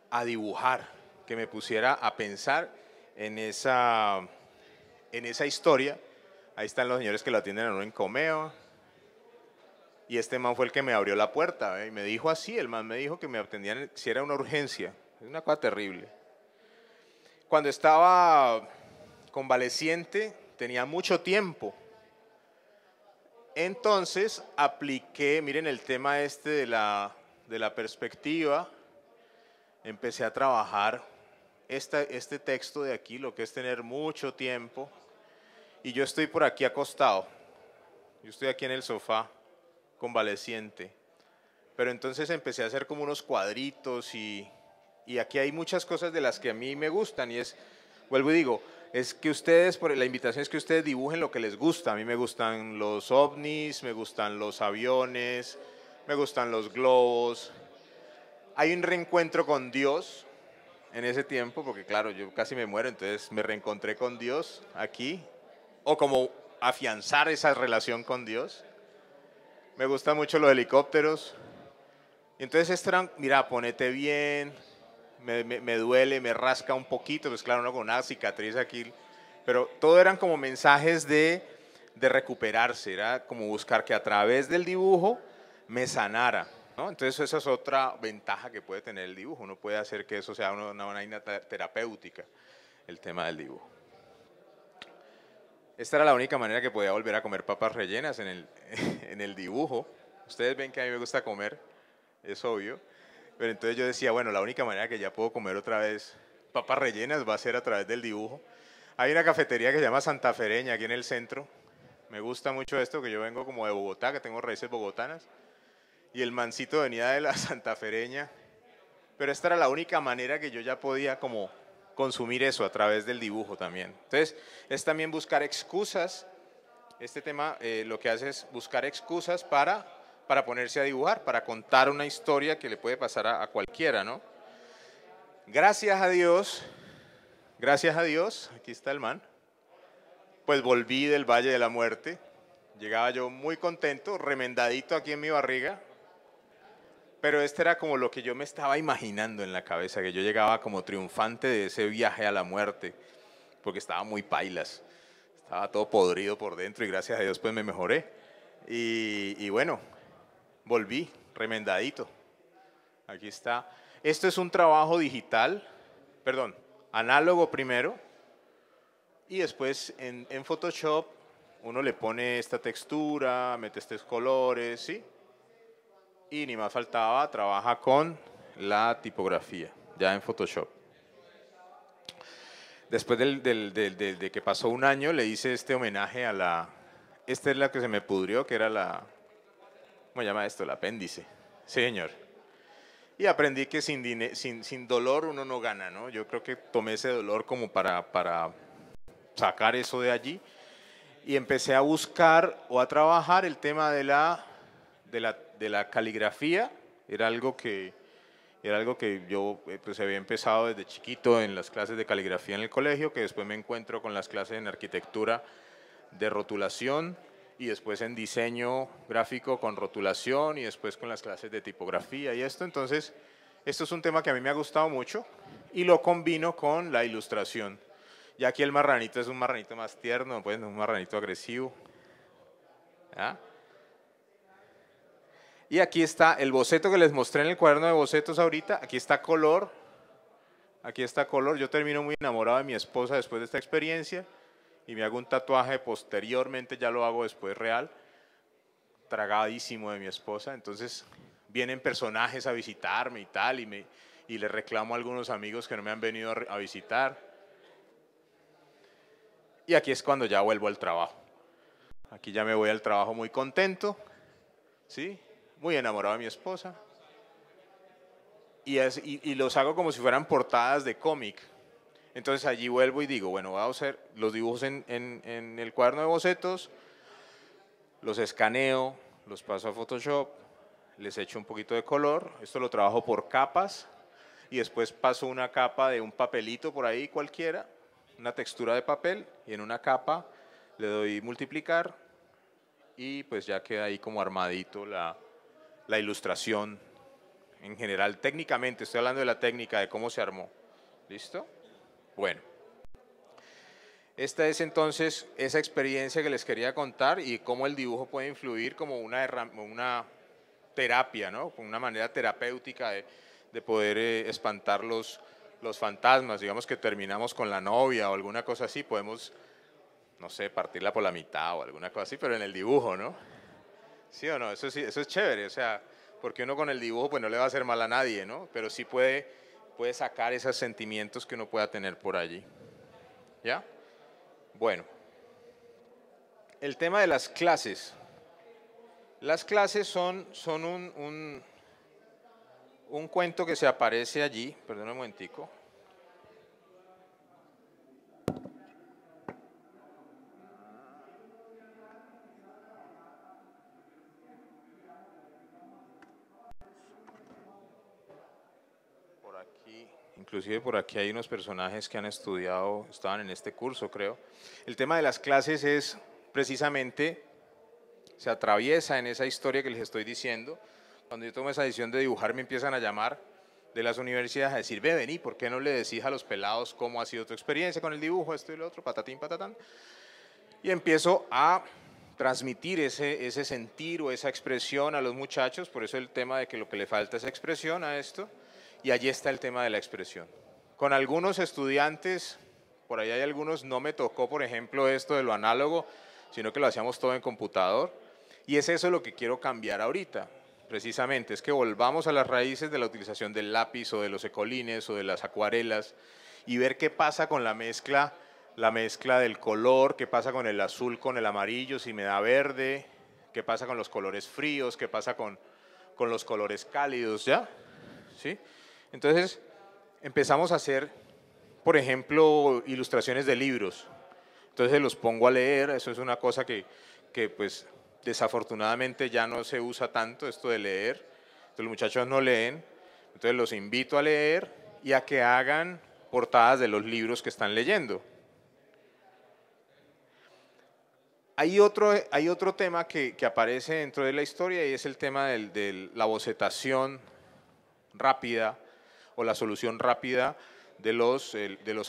a dibujar, que me pusiera a pensar en esa historia. Ahí están los señores que lo atienden a uno en Comeo. Y este man fue el que me abrió la puerta, ¿eh? Y me dijo así, el man me dijo que me atendían si era una urgencia. Es una cosa terrible. Cuando estaba convaleciente, tenía mucho tiempo. Entonces apliqué, miren el tema este de la perspectiva, empecé a trabajar este texto de aquí, lo que es tener mucho tiempo, y yo estoy por aquí acostado, yo estoy aquí en el sofá, convaleciente, pero entonces empecé a hacer como unos cuadritos y aquí hay muchas cosas de las que a mí me gustan y es, vuelvo y digo, es que ustedes, la invitación es que ustedes dibujen lo que les gusta. A mí me gustan los ovnis, me gustan los aviones, me gustan los globos. Hay un reencuentro con Dios en ese tiempo, porque claro, yo casi me muero, entonces me reencontré con Dios aquí, o como afianzar esa relación con Dios. Me gustan mucho los helicópteros. Y entonces esto era, mira, ponete bien, me duele, me rasca un poquito, pues claro, uno con una cicatriz aquí, pero todo eran como mensajes de recuperarse, era como buscar que a través del dibujo me sanara, ¿no? Entonces esa es otra ventaja que puede tener el dibujo, uno puede hacer que eso sea una vaina terapéutica, el tema del dibujo. Esta era la única manera que podía volver a comer papas rellenas en el dibujo. Ustedes ven que a mí me gusta comer, es obvio. Pero entonces yo decía, bueno, la única manera que ya puedo comer otra vez papas rellenas va a ser a través del dibujo. Hay una cafetería que se llama Santa Fereña aquí en el centro. Me gusta mucho esto, que yo vengo como de Bogotá, que tengo raíces bogotanas. Y el mancito venía de la Santa Fereña. Pero esta era la única manera que yo ya podía como consumir eso a través del dibujo también. Entonces, es también buscar excusas. Este tema lo que hace es buscar excusas para ponerse a dibujar, para contar una historia que le puede pasar a cualquiera, ¿no? Gracias a Dios, aquí está el man, pues volví del Valle de la Muerte, llegaba yo muy contento, remendadito aquí en mi barriga, pero este era como lo que yo me estaba imaginando en la cabeza, que yo llegaba como triunfante de ese viaje a la muerte, porque estaba muy pailas, estaba todo podrido por dentro y gracias a Dios pues me mejoré. Y bueno, volví remendadito. Aquí está. Esto es un trabajo digital, perdón, análogo primero, y después en Photoshop uno le pone esta textura, mete estos colores, ¿sí? Y ni más faltaba, trabaja con la tipografía, ya en Photoshop. Después de que pasó un año, le hice este homenaje a la... Esta es la que se me pudrió, que era la... ¿Cómo se llama esto? El apéndice. Sí, señor. Y aprendí que sin dolor uno no gana, ¿no? Yo creo que tomé ese dolor como para sacar eso de allí y empecé a buscar o a trabajar el tema de la caligrafía. Era algo que yo pues había empezado desde chiquito en las clases de caligrafía en el colegio, que después me encuentro con las clases en arquitectura de rotulación y después en diseño gráfico con rotulación y después con las clases de tipografía y esto. Entonces, esto es un tema que a mí me ha gustado mucho y lo combino con la ilustración. Y aquí el marranito es un marranito más tierno, pues un marranito agresivo. ¿Ah? Y aquí está el boceto que les mostré en el cuaderno de bocetos ahorita. Aquí está color. Aquí está color. Yo termino muy enamorado de mi esposa después de esta experiencia y me hago un tatuaje posteriormente, ya lo hago después real, tragadísimo de mi esposa. Entonces vienen personajes a visitarme y tal y le reclamo a algunos amigos que no me han venido a visitar. Y aquí es cuando ya vuelvo al trabajo. Aquí ya me voy al trabajo muy contento, ¿sí? Muy enamorado de mi esposa. Y los hago como si fueran portadas de cómic. Entonces allí vuelvo y digo, bueno, voy a hacer los dibujos en el cuaderno de bocetos, los escaneo, los paso a Photoshop, les echo un poquito de color, esto lo trabajo por capas y después paso una capa de un papelito por ahí cualquiera, una textura de papel y en una capa le doy multiplicar y pues ya queda ahí como armadito la ilustración en general. Técnicamente, estoy hablando de la técnica, de cómo se armó. ¿Listo? Bueno. Esta es entonces esa experiencia que les quería contar y cómo el dibujo puede influir como una terapia, ¿no? Como una manera terapéutica de poder espantar los fantasmas. Digamos que terminamos con la novia o alguna cosa así, podemos, no sé, partirla por la mitad o alguna cosa así, pero en el dibujo, ¿no? ¿Sí o no? Eso sí, eso es chévere, o sea, porque uno con el dibujo pues no le va a hacer mal a nadie, ¿no? Pero sí puede sacar esos sentimientos que uno pueda tener por allí. ¿Ya? Bueno, el tema de las clases. Las clases son un cuento que se aparece allí, perdón un momentico. Por aquí, inclusive por aquí hay unos personajes que han estudiado, estaban en este curso creo. El tema de las clases es precisamente, se atraviesa en esa historia que les estoy diciendo. Cuando yo tomo esa decisión de dibujar me empiezan a llamar de las universidades a decir, ve, vení, ¿por qué no le decís a los pelados cómo ha sido tu experiencia con el dibujo, esto y lo otro, patatín, patatán? Y empiezo a transmitir ese sentir o esa expresión a los muchachos, por eso el tema de que lo que le falta es expresión a esto, y allí está el tema de la expresión. Con algunos estudiantes, por ahí hay algunos, no me tocó, por ejemplo, esto de lo análogo, sino que lo hacíamos todo en computador, y es eso lo que quiero cambiar ahorita, precisamente, es que volvamos a las raíces de la utilización del lápiz o de los ecolines o de las acuarelas y ver qué pasa con la mezcla del color, qué pasa con el azul, con el amarillo, si me da verde, qué pasa con los colores fríos, qué pasa con los colores cálidos, ¿ya? ¿Sí? Entonces empezamos a hacer, por ejemplo, ilustraciones de libros. Entonces los pongo a leer, eso es una cosa que pues desafortunadamente ya no se usa tanto, esto de leer. Entonces los muchachos no leen, entonces los invito a leer y a que hagan portadas de los libros que están leyendo. Hay otro tema que aparece dentro de la historia y es el tema de la bocetación rápida o la solución rápida de los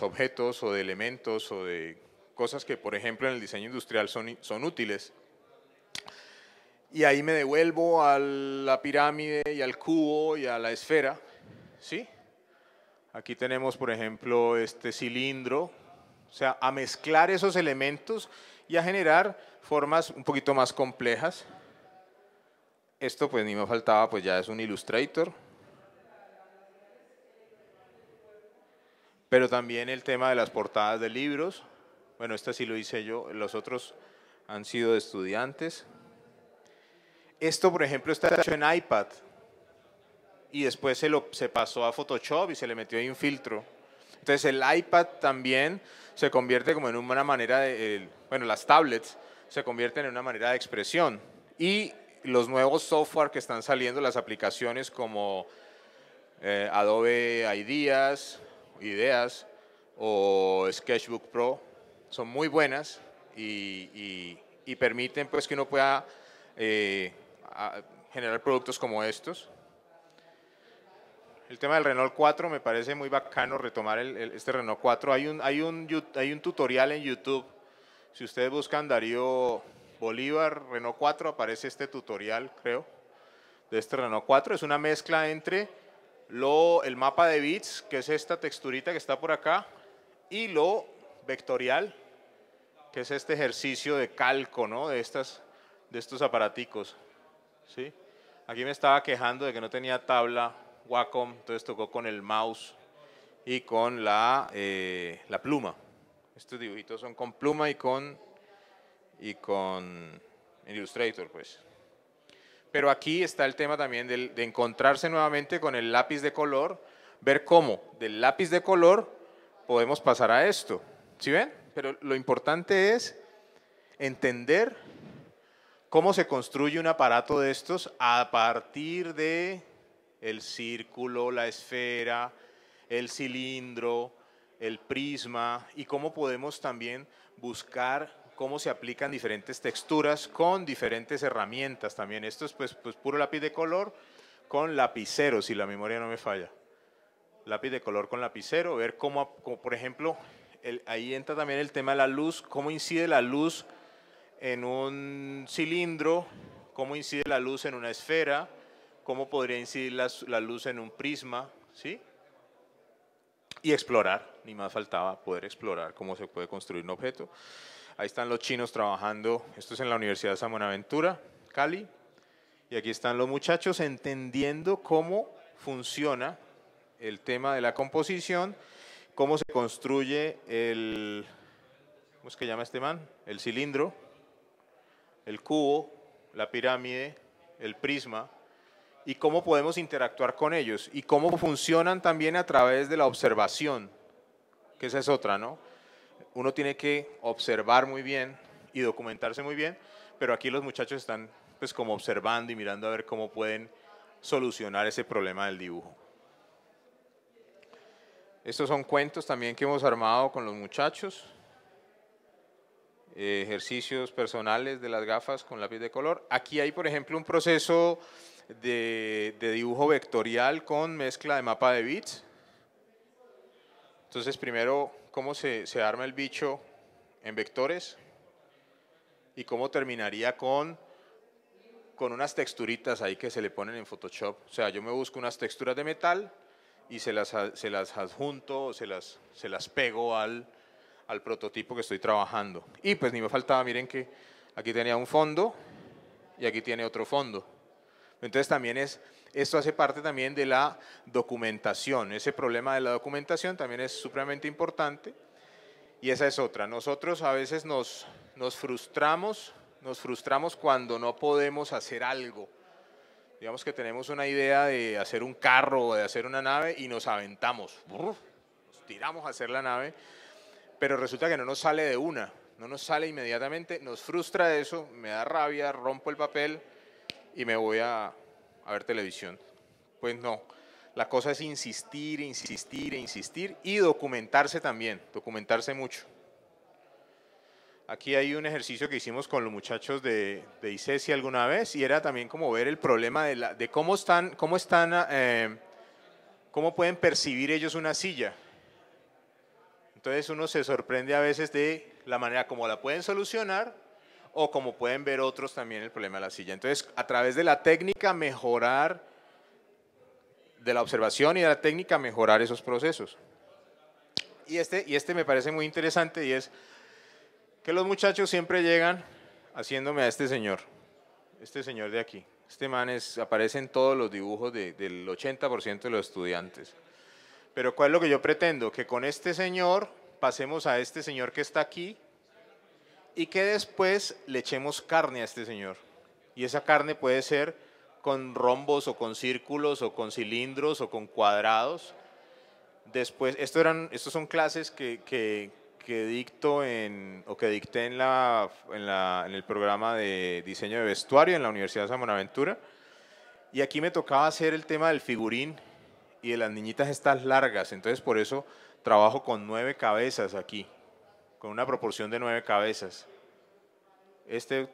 objetos o de elementos o de cosas que, por ejemplo, en el diseño industrial son útiles. Y ahí me devuelvo a la pirámide y al cubo y a la esfera, ¿sí? Aquí tenemos, por ejemplo, este cilindro, o sea, a mezclar esos elementos y a generar formas un poquito más complejas. Esto pues ni me faltaba, pues ya es un Illustrator. Pero también el tema de las portadas de libros. Bueno, este sí lo hice yo, los otros han sido de estudiantes. Esto, por ejemplo, está hecho en iPad y después se pasó a Photoshop y se le metió ahí un filtro. Entonces el iPad también se convierte como en una manera de, bueno, las tablets se convierten en una manera de expresión. Y los nuevos software que están saliendo, las aplicaciones como Adobe Ideas o Sketchbook Pro, son muy buenas y permiten pues que uno pueda generar productos como estos. El tema del Renault 4 me parece muy bacano retomar este Renault 4. Hay un tutorial en YouTube. Si ustedes buscan Darío Bolívar Renault 4, aparece este tutorial, creo, de este Renault 4. Es una mezcla entre el mapa de bits, que es esta texturita que está por acá, y lo vectorial, que es este ejercicio de calco, ¿no? de estos aparaticos. ¿Sí? Aquí me estaba quejando de que no tenía tabla Wacom, entonces tocó con el mouse y con la pluma. Estos dibujitos son con pluma y con Illustrator, pues. Pero aquí está el tema también de encontrarse nuevamente con el lápiz de color, ver cómo del lápiz de color podemos pasar a esto. ¿Sí ven? Pero lo importante es entender cómo se construye un aparato de estos a partir de el círculo, la esfera, el cilindro, el prisma, y cómo podemos también buscar cómo se aplican diferentes texturas con diferentes herramientas también. Esto es pues puro lápiz de color con lapicero, si la memoria no me falla. Lápiz de color con lapicero, ver cómo por ejemplo, ahí entra también el tema de la luz, cómo incide la luz en un cilindro, cómo incide la luz en una esfera, cómo podría incidir la luz en un prisma, ¿sí? Y explorar, ni más faltaba poder explorar cómo se puede construir un objeto. Ahí están los chinos trabajando, esto es en la Universidad de San Buenaventura, Cali, y aquí están los muchachos entendiendo cómo funciona el tema de la composición, cómo se construye ¿cómo es que llama este man? El cilindro, el cubo, la pirámide, el prisma, y cómo podemos interactuar con ellos, y cómo funcionan también a través de la observación, que esa es otra, ¿no? Uno tiene que observar muy bien y documentarse muy bien, pero aquí los muchachos están pues como observando y mirando a ver cómo pueden solucionar ese problema del dibujo. Estos son cuentos también que hemos armado con los muchachos, ejercicios personales de las gafas con lápiz de color. Aquí hay, por ejemplo, un proceso de dibujo vectorial con mezcla de mapa de bits. Entonces, primero, cómo se arma el bicho en vectores y cómo terminaría con unas texturitas ahí que se le ponen en Photoshop. O sea, yo me busco unas texturas de metal y se las adjunto, se las pego al prototipo que estoy trabajando. Y pues ni me faltaba, miren que aquí tenía un fondo y aquí tiene otro fondo. Entonces también esto hace parte también de la documentación. Ese problema de la documentación también es supremamente importante. Y esa es otra. Nosotros a veces nos frustramos cuando no podemos hacer algo. Digamos que tenemos una idea de hacer un carro o de hacer una nave y nos aventamos. Nos tiramos a hacer la nave, pero resulta que no nos sale de una, no nos sale inmediatamente, nos frustra eso, me da rabia, rompo el papel y me voy a ver televisión. Pues no, la cosa es insistir, insistir e insistir y documentarse también, documentarse mucho. Aquí hay un ejercicio que hicimos con los muchachos de ICESI alguna vez y era también como ver el problema de cómo pueden percibir ellos una silla. Entonces uno se sorprende a veces de la manera como la pueden solucionar o como pueden ver otros también el problema de la silla. Entonces, a través de la técnica mejorar, de la observación y de la técnica mejorar esos procesos. Y este me parece muy interesante y es que los muchachos siempre llegan haciéndome a este señor de aquí. Este man aparece en todos los dibujos del 80% de los estudiantes. Pero ¿cuál es lo que yo pretendo? Que con este señor pasemos a este señor que está aquí y que después le echemos carne a este señor. Y esa carne puede ser con rombos o con círculos o con cilindros o con cuadrados. Después, estos son clases que dicto que dicté en el programa de diseño de vestuario en la Universidad de San Buenaventura. Y aquí me tocaba hacer el tema del figurín y de las niñitas estas largas. Entonces, por eso trabajo con 9 cabezas aquí, con una proporción de 9 cabezas.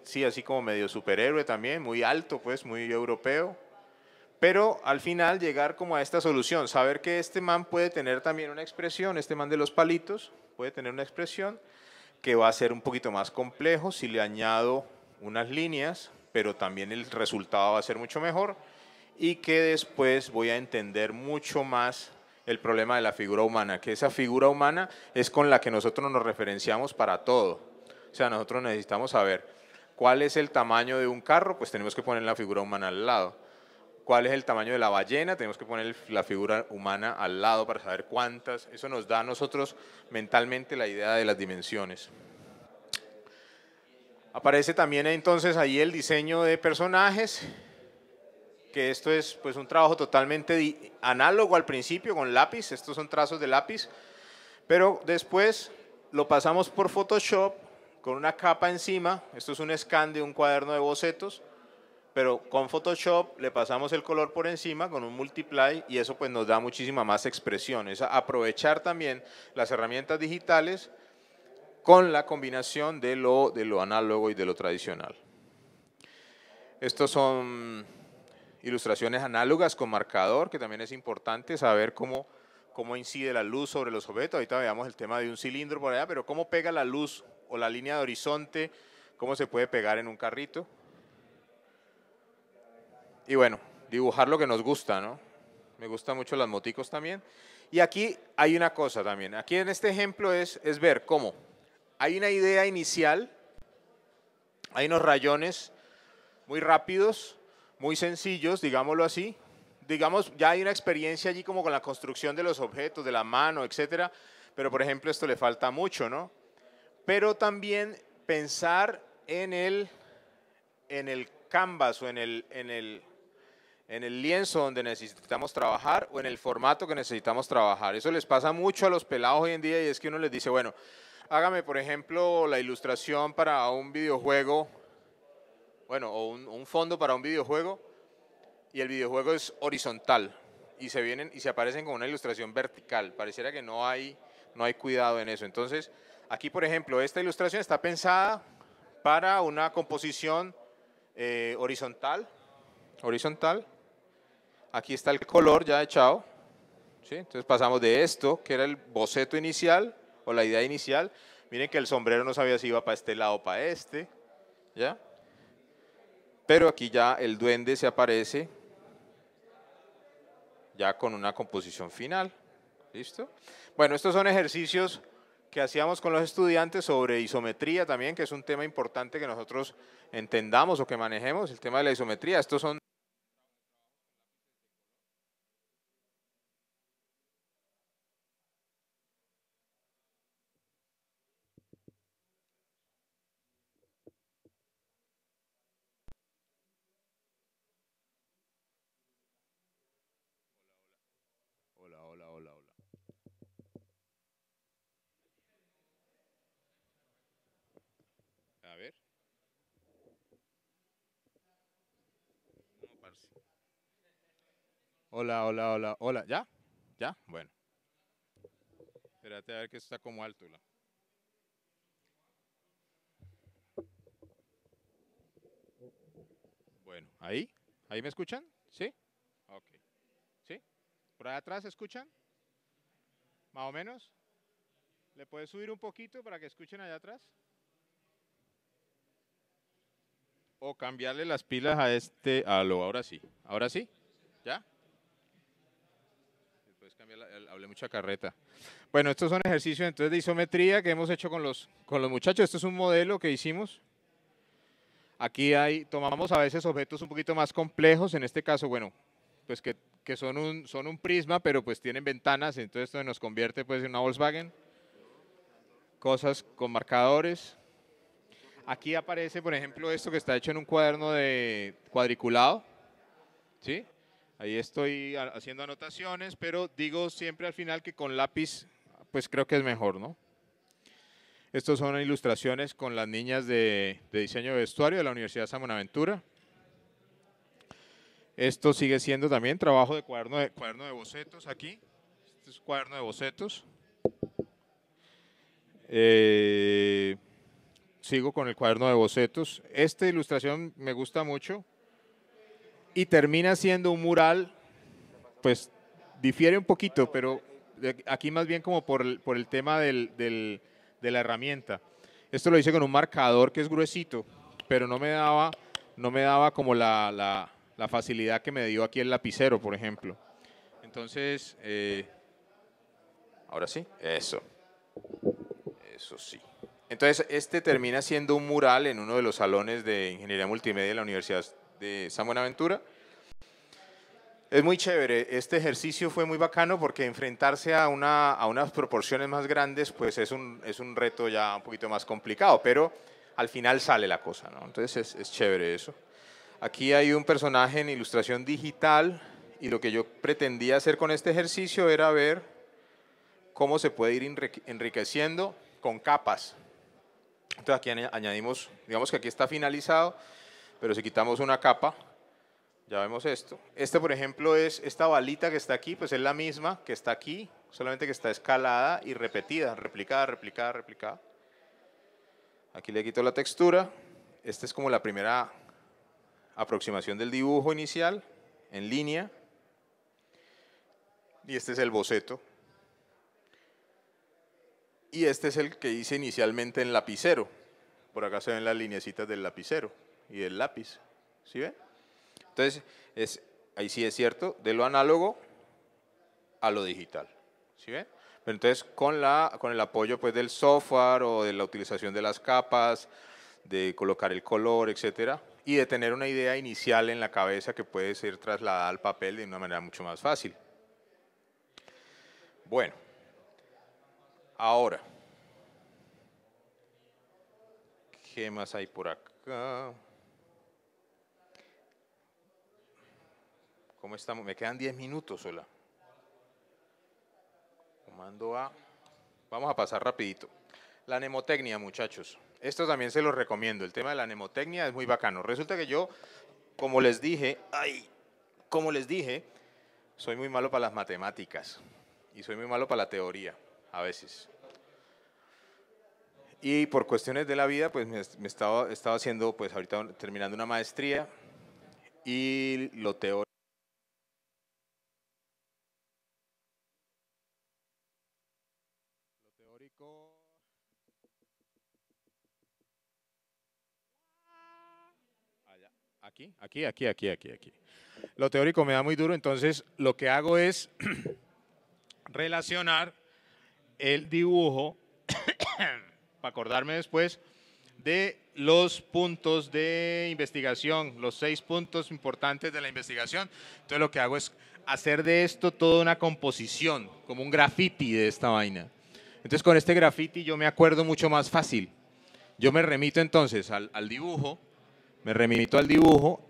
Sí, así como medio superhéroe también, muy alto, pues, muy europeo. Pero al final llegar como a esta solución, saber que este man puede tener también una expresión, este man de los palitos puede tener una expresión que va a ser un poquito más complejo si le añado unas líneas, pero también el resultado va a ser mucho mejor y que después voy a entender mucho más el problema de la figura humana, que esa figura humana es con la que nosotros nos referenciamos para todo. O sea, nosotros necesitamos saber cuál es el tamaño de un carro, pues tenemos que poner la figura humana al lado. cuál es el tamaño de la ballena, tenemos que poner la figura humana al lado para saber cuántas, eso nos da a nosotros mentalmente la idea de las dimensiones. Aparece también entonces ahí el diseño de personajes, que esto es pues un trabajo totalmente análogo al principio con lápiz, estos son trazos de lápiz, pero después lo pasamos por Photoshop con una capa encima, esto es un scan de un cuaderno de bocetos, pero con Photoshop le pasamos el color por encima con un multiply y eso pues nos da muchísima más expresión, es aprovechar también las herramientas digitales con la combinación de lo análogo y de lo tradicional. Estos son ilustraciones análogas con marcador, que también es importante saber cómo incide la luz sobre los objetos. Ahorita veamos el tema de un cilindro por allá, pero cómo pega la luz o la línea de horizonte, cómo se puede pegar en un carrito. Y bueno, dibujar lo que nos gusta, ¿no? Me gustan mucho las moticos también. Y aquí hay una cosa también. Aquí en este ejemplo es ver cómo hay una idea inicial, hay unos rayones muy rápidos, muy sencillos, digámoslo así. Digamos, ya hay una experiencia allí como con la construcción de los objetos, de la mano, etcétera, pero por ejemplo esto le falta mucho, ¿no? Pero también pensar en el canvas o en el lienzo donde necesitamos trabajar o en el formato que necesitamos trabajar. Eso les pasa mucho a los pelados hoy en día y es que uno les dice, bueno, hágame por ejemplo la ilustración para un videojuego, bueno, o un fondo para un videojuego, y el videojuego es horizontal y se aparecen con una ilustración vertical. Pareciera que no hay cuidado en eso. Entonces, aquí por ejemplo, esta ilustración está pensada para una composición horizontal. Aquí está el color ya echado. ¿Sí? Entonces pasamos de esto, que era el boceto inicial o la idea inicial. Miren que el sombrero no sabía si iba para este lado o para este. ¿Ya? Pero aquí ya el duende se aparece ya con una composición final. ¿Listo? Bueno, estos son ejercicios que hacíamos con los estudiantes sobre isometría también, que es un tema importante que nosotros entendamos o que manejemos, el tema de la isometría. Estos son Hola, hola, hola, hola. A ver. No, parce. Hola, hola, hola, hola. ¿Ya? ¿Ya? Bueno. Espérate a ver que esto está como alto. Bueno, ¿ahí? ¿Ahí me escuchan? ¿Sí? Ok. ¿Sí? ¿Por allá atrás escuchan? ¿Más o menos? ¿Le puedes subir un poquito para que escuchen allá atrás? O cambiarle las pilas a este. Ahora sí. ¿Ahora sí? ¿Ya? Puedes cambiar hablé mucha carreta. Bueno, estos son ejercicios entonces de isometría que hemos hecho con los muchachos. Esto es un modelo que hicimos. Aquí tomamos a veces objetos un poquito más complejos. En este caso, bueno, pues que son un prisma, pero pues tienen ventanas. Entonces esto nos convierte pues en una Volkswagen. Cosas con marcadores. Aquí aparece, por ejemplo, esto que está hecho en un cuaderno de cuadriculado, ¿sí? Ahí estoy haciendo anotaciones, pero digo siempre al final que con lápiz, pues creo que es mejor, ¿no? Estos son ilustraciones con las niñas de diseño de vestuario de la Universidad de San Buenaventura. Esto sigue siendo también trabajo de cuaderno de bocetos aquí. Este es cuaderno de bocetos. Sigo con el cuaderno de bocetos. Esta ilustración me gusta mucho y termina siendo un mural, pues difiere un poquito, pero aquí más bien como por el tema de la herramienta. Esto lo hice con un marcador que es gruesito, pero no me daba como la facilidad que me dio aquí el lapicero, por ejemplo. Entonces, ahora sí, eso sí. Entonces, este termina siendo un mural en uno de los salones de Ingeniería Multimedia de la Universidad de San Buenaventura. Es muy chévere, este ejercicio fue muy bacano porque enfrentarse a unas proporciones más grandes pues es un reto ya un poquito más complicado, pero al final sale la cosa, ¿no? Entonces es chévere eso. Aquí hay un personaje en ilustración digital y lo que yo pretendía hacer con este ejercicio era ver cómo se puede ir enriqueciendo con capas. Entonces aquí añadimos, digamos que aquí está finalizado, pero si quitamos una capa, ya vemos esto. Este, por ejemplo, es esta balita que está aquí, pues es la misma que está aquí, solamente que está escalada y repetida, replicada, replicada, replicada. Aquí le quito la textura. Esta es como la primera aproximación del dibujo inicial, en línea. Y este es el boceto. Y este es el que hice inicialmente en lapicero. Por acá se ven las lineecitas del lapicero y del lápiz. ¿Sí ven? Entonces, ahí sí es cierto, de lo análogo a lo digital. ¿Sí ven? Pero entonces, con el apoyo pues, del software o de la utilización de las capas, de colocar el color, etcétera, y de tener una idea inicial en la cabeza que puede ser trasladada al papel de una manera mucho más fácil. Bueno, ahora, ¿qué más hay por acá? ¿Cómo estamos? Me quedan 10 minutos sola. Comando A. Vamos a pasar rapidito. La mnemotecnia, muchachos. Esto también se los recomiendo. El tema de la mnemotecnia es muy bacano. Resulta que yo, como les dije, soy muy malo para las matemáticas. Y soy muy malo para la teoría, a veces. Y por cuestiones de la vida, pues me estaba haciendo, pues ahorita terminando una maestría. Y lo teórico. Aquí. Lo teórico me da muy duro, entonces lo que hago es relacionar el dibujo para acordarme después de los puntos de investigación, los 6 puntos importantes de la investigación. Entonces lo que hago es hacer de esto toda una composición, como un graffiti de esta vaina. Entonces con este graffiti yo me acuerdo mucho más fácil. Yo me remito entonces al dibujo,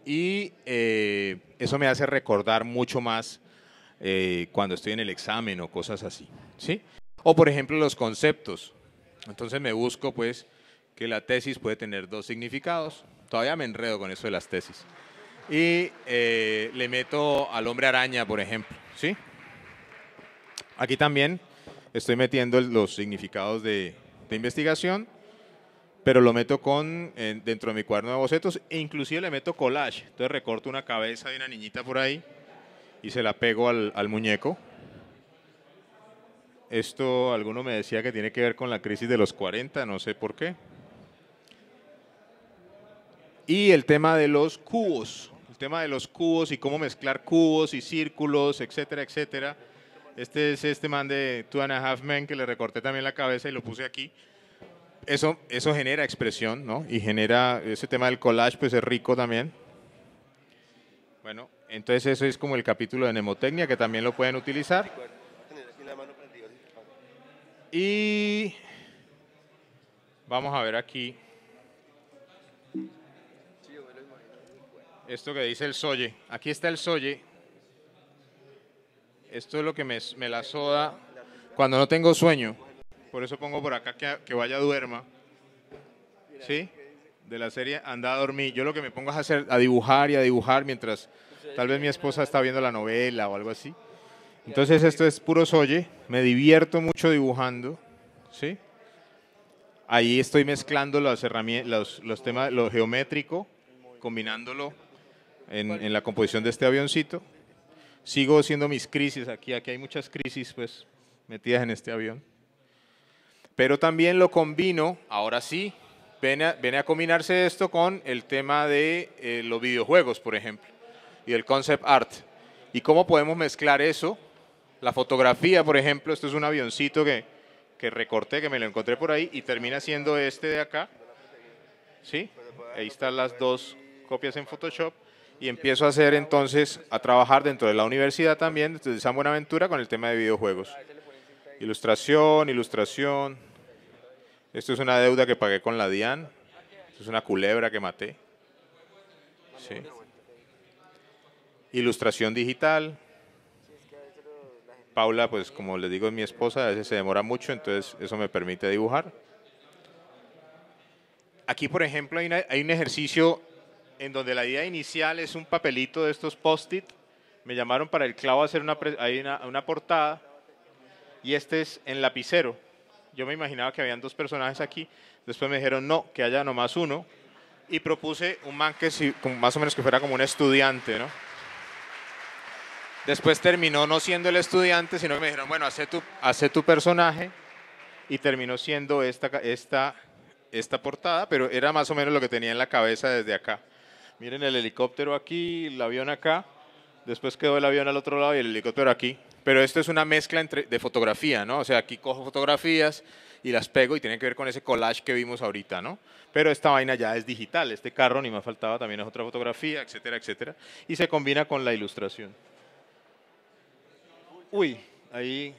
y eso me hace recordar mucho más cuando estoy en el examen o cosas así, ¿sí? O por ejemplo los conceptos. Entonces me busco pues que la tesis puede tener 2 significados. Todavía me enredo con eso de las tesis. Y le meto al hombre araña, por ejemplo, ¿sí? Aquí también estoy metiendo los significados de investigación, pero lo meto dentro de mi cuaderno de bocetos e inclusive le meto collage. Entonces recorto una cabeza de una niñita por ahí y se la pego al muñeco. Esto alguno me decía que tiene que ver con la crisis de los 40, no sé por qué. Y el tema de los cubos, y cómo mezclar cubos y círculos, etcétera, etcétera. Este es este man de Two and a Half Men que le recorté también la cabeza y lo puse aquí. Eso genera expresión, ¿no? Y genera, ese tema del collage, pues es rico también. Bueno, entonces eso es como el capítulo de mnemotecnia, que también lo pueden utilizar. Y vamos a ver aquí esto que dice el soye. Aquí está el soye. Esto es lo que me la soda cuando no tengo sueño. Por eso pongo por acá que vaya duerma. ¿Sí? De la serie Anda a dormir. Yo lo que me pongo es a dibujar y a dibujar mientras tal vez mi esposa está viendo la novela o algo así. Entonces esto es puro soye. Me divierto mucho dibujando. ¿Sí? Ahí estoy mezclando las herramientas, los temas, lo geométrico, combinándolo en la composición de este avioncito. Sigo haciendo mis crisis. Aquí hay muchas crisis pues metidas en este avión. Pero también lo combino, ahora sí, viene a combinarse esto con el tema de los videojuegos, por ejemplo, y el concept art. ¿Y cómo podemos mezclar eso? La fotografía, por ejemplo, esto es un avioncito que recorté, que me lo encontré por ahí, y termina siendo este de acá. ¿Sí? Ahí están las 2 copias en Photoshop. y empiezo a hacer entonces, a trabajar dentro de la universidad también, desde San Buenaventura, con el tema de videojuegos. Ilustración, ilustración. Esto es una deuda que pagué con la DIAN. Esto es una culebra que maté. Sí. Ilustración digital. Paula, pues como les digo, es mi esposa, a veces se demora mucho, entonces eso me permite dibujar. Aquí, por ejemplo, hay un ejercicio en donde la idea inicial es un papelito de estos post-it. Me llamaron para el clavo a hacer una portada y este es en lapicero. Yo me imaginaba que habían dos personajes aquí, después me dijeron no, que haya nomás uno y propuse un man que más o menos que fuera como un estudiante, ¿no? Después terminó no siendo el estudiante, sino que me dijeron, bueno, hace tu personaje y terminó siendo esta portada, pero era más o menos lo que tenía en la cabeza desde acá. Miren el helicóptero aquí, el avión acá, después quedó el avión al otro lado y el helicóptero aquí. Pero esto es una mezcla de fotografía, ¿no? O sea, aquí cojo fotografías y las pego y tiene que ver con ese collage que vimos ahorita, ¿no? Pero esta vaina ya es digital, este carro ni más faltaba, también es otra fotografía, etcétera, etcétera. Y se combina con la ilustración. Uy, ahí,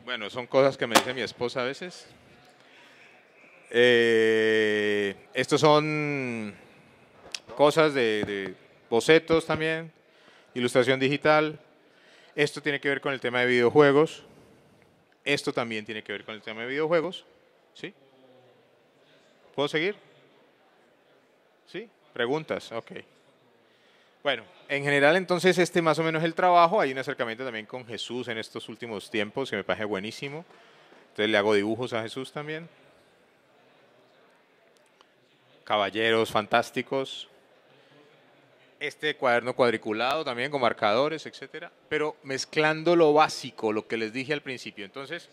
bueno, son cosas que me dice mi esposa a veces. Estos son cosas de bocetos también, ilustración digital. Esto tiene que ver con el tema de videojuegos. Esto también tiene que ver con el tema de videojuegos. ¿Sí? ¿Puedo seguir? ¿Sí? ¿Preguntas? Ok. Bueno, en general entonces este más o menos es el trabajo. Hay un acercamiento también con Jesús en estos últimos tiempos que me parece buenísimo. Entonces le hago dibujos a Jesús también. Caballeros fantásticos. Este cuaderno cuadriculado también con marcadores, etcétera. Pero mezclando lo básico, lo que les dije al principio. Entonces,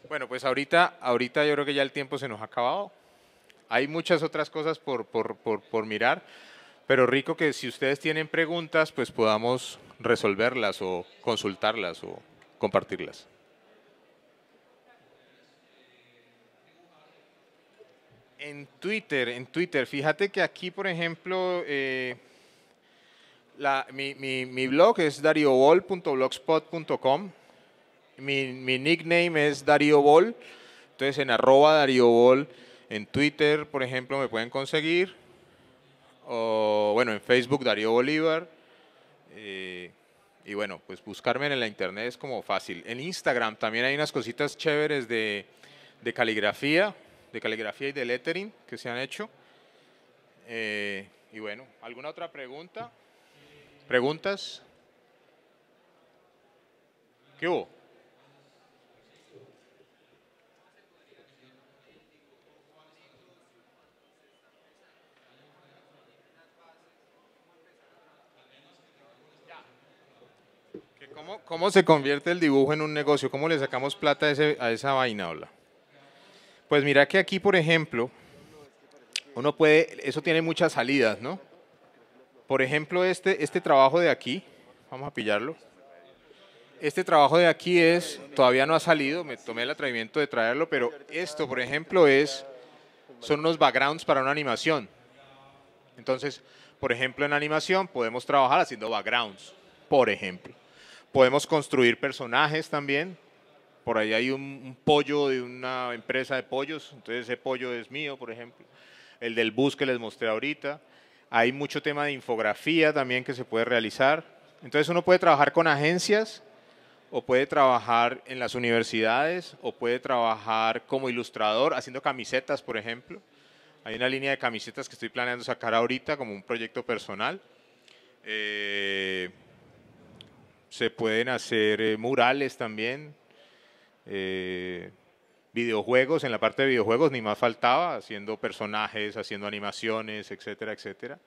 bueno, pues ahorita yo creo que ya el tiempo se nos ha acabado. Hay muchas otras cosas por mirar. Pero rico que si ustedes tienen preguntas, pues podamos resolverlas o consultarlas o compartirlas. En Twitter, fíjate que aquí, por ejemplo, mi blog es dariobol.blogspot.com. Mi nickname es Darío Bol. Entonces en @DaríoBol en Twitter, por ejemplo, me pueden conseguir. O bueno, en Facebook Darío Bolívar. Y bueno, pues buscarme en la internet es como fácil. En Instagram también hay unas cositas chéveres de caligrafía y de lettering que se han hecho. Y bueno, ¿alguna otra pregunta? ¿Preguntas? ¿Qué hubo? ¿Cómo se convierte el dibujo en un negocio? ¿Cómo le sacamos plata a esa vaina, hola? Pues mira que aquí, por ejemplo, uno puede, eso tiene muchas salidas, ¿no? Por ejemplo, este trabajo de aquí, vamos a pillarlo. Este trabajo de aquí todavía no ha salido, me tomé el atrevimiento de traerlo, pero esto, por ejemplo, son unos backgrounds para una animación. Entonces, por ejemplo, en animación podemos trabajar haciendo backgrounds, por ejemplo. Podemos construir personajes también. Por ahí hay un pollo de una empresa de pollos, entonces ese pollo es mío, por ejemplo. El del bus que les mostré ahorita. Hay mucho tema de infografía también que se puede realizar. Entonces uno puede trabajar con agencias, o puede trabajar en las universidades, o puede trabajar como ilustrador haciendo camisetas, por ejemplo. Hay una línea de camisetas que estoy planeando sacar ahorita como un proyecto personal. Se pueden hacer murales también, videojuegos, en la parte de videojuegos ni más faltaba, haciendo personajes, haciendo animaciones, etcétera, etcétera.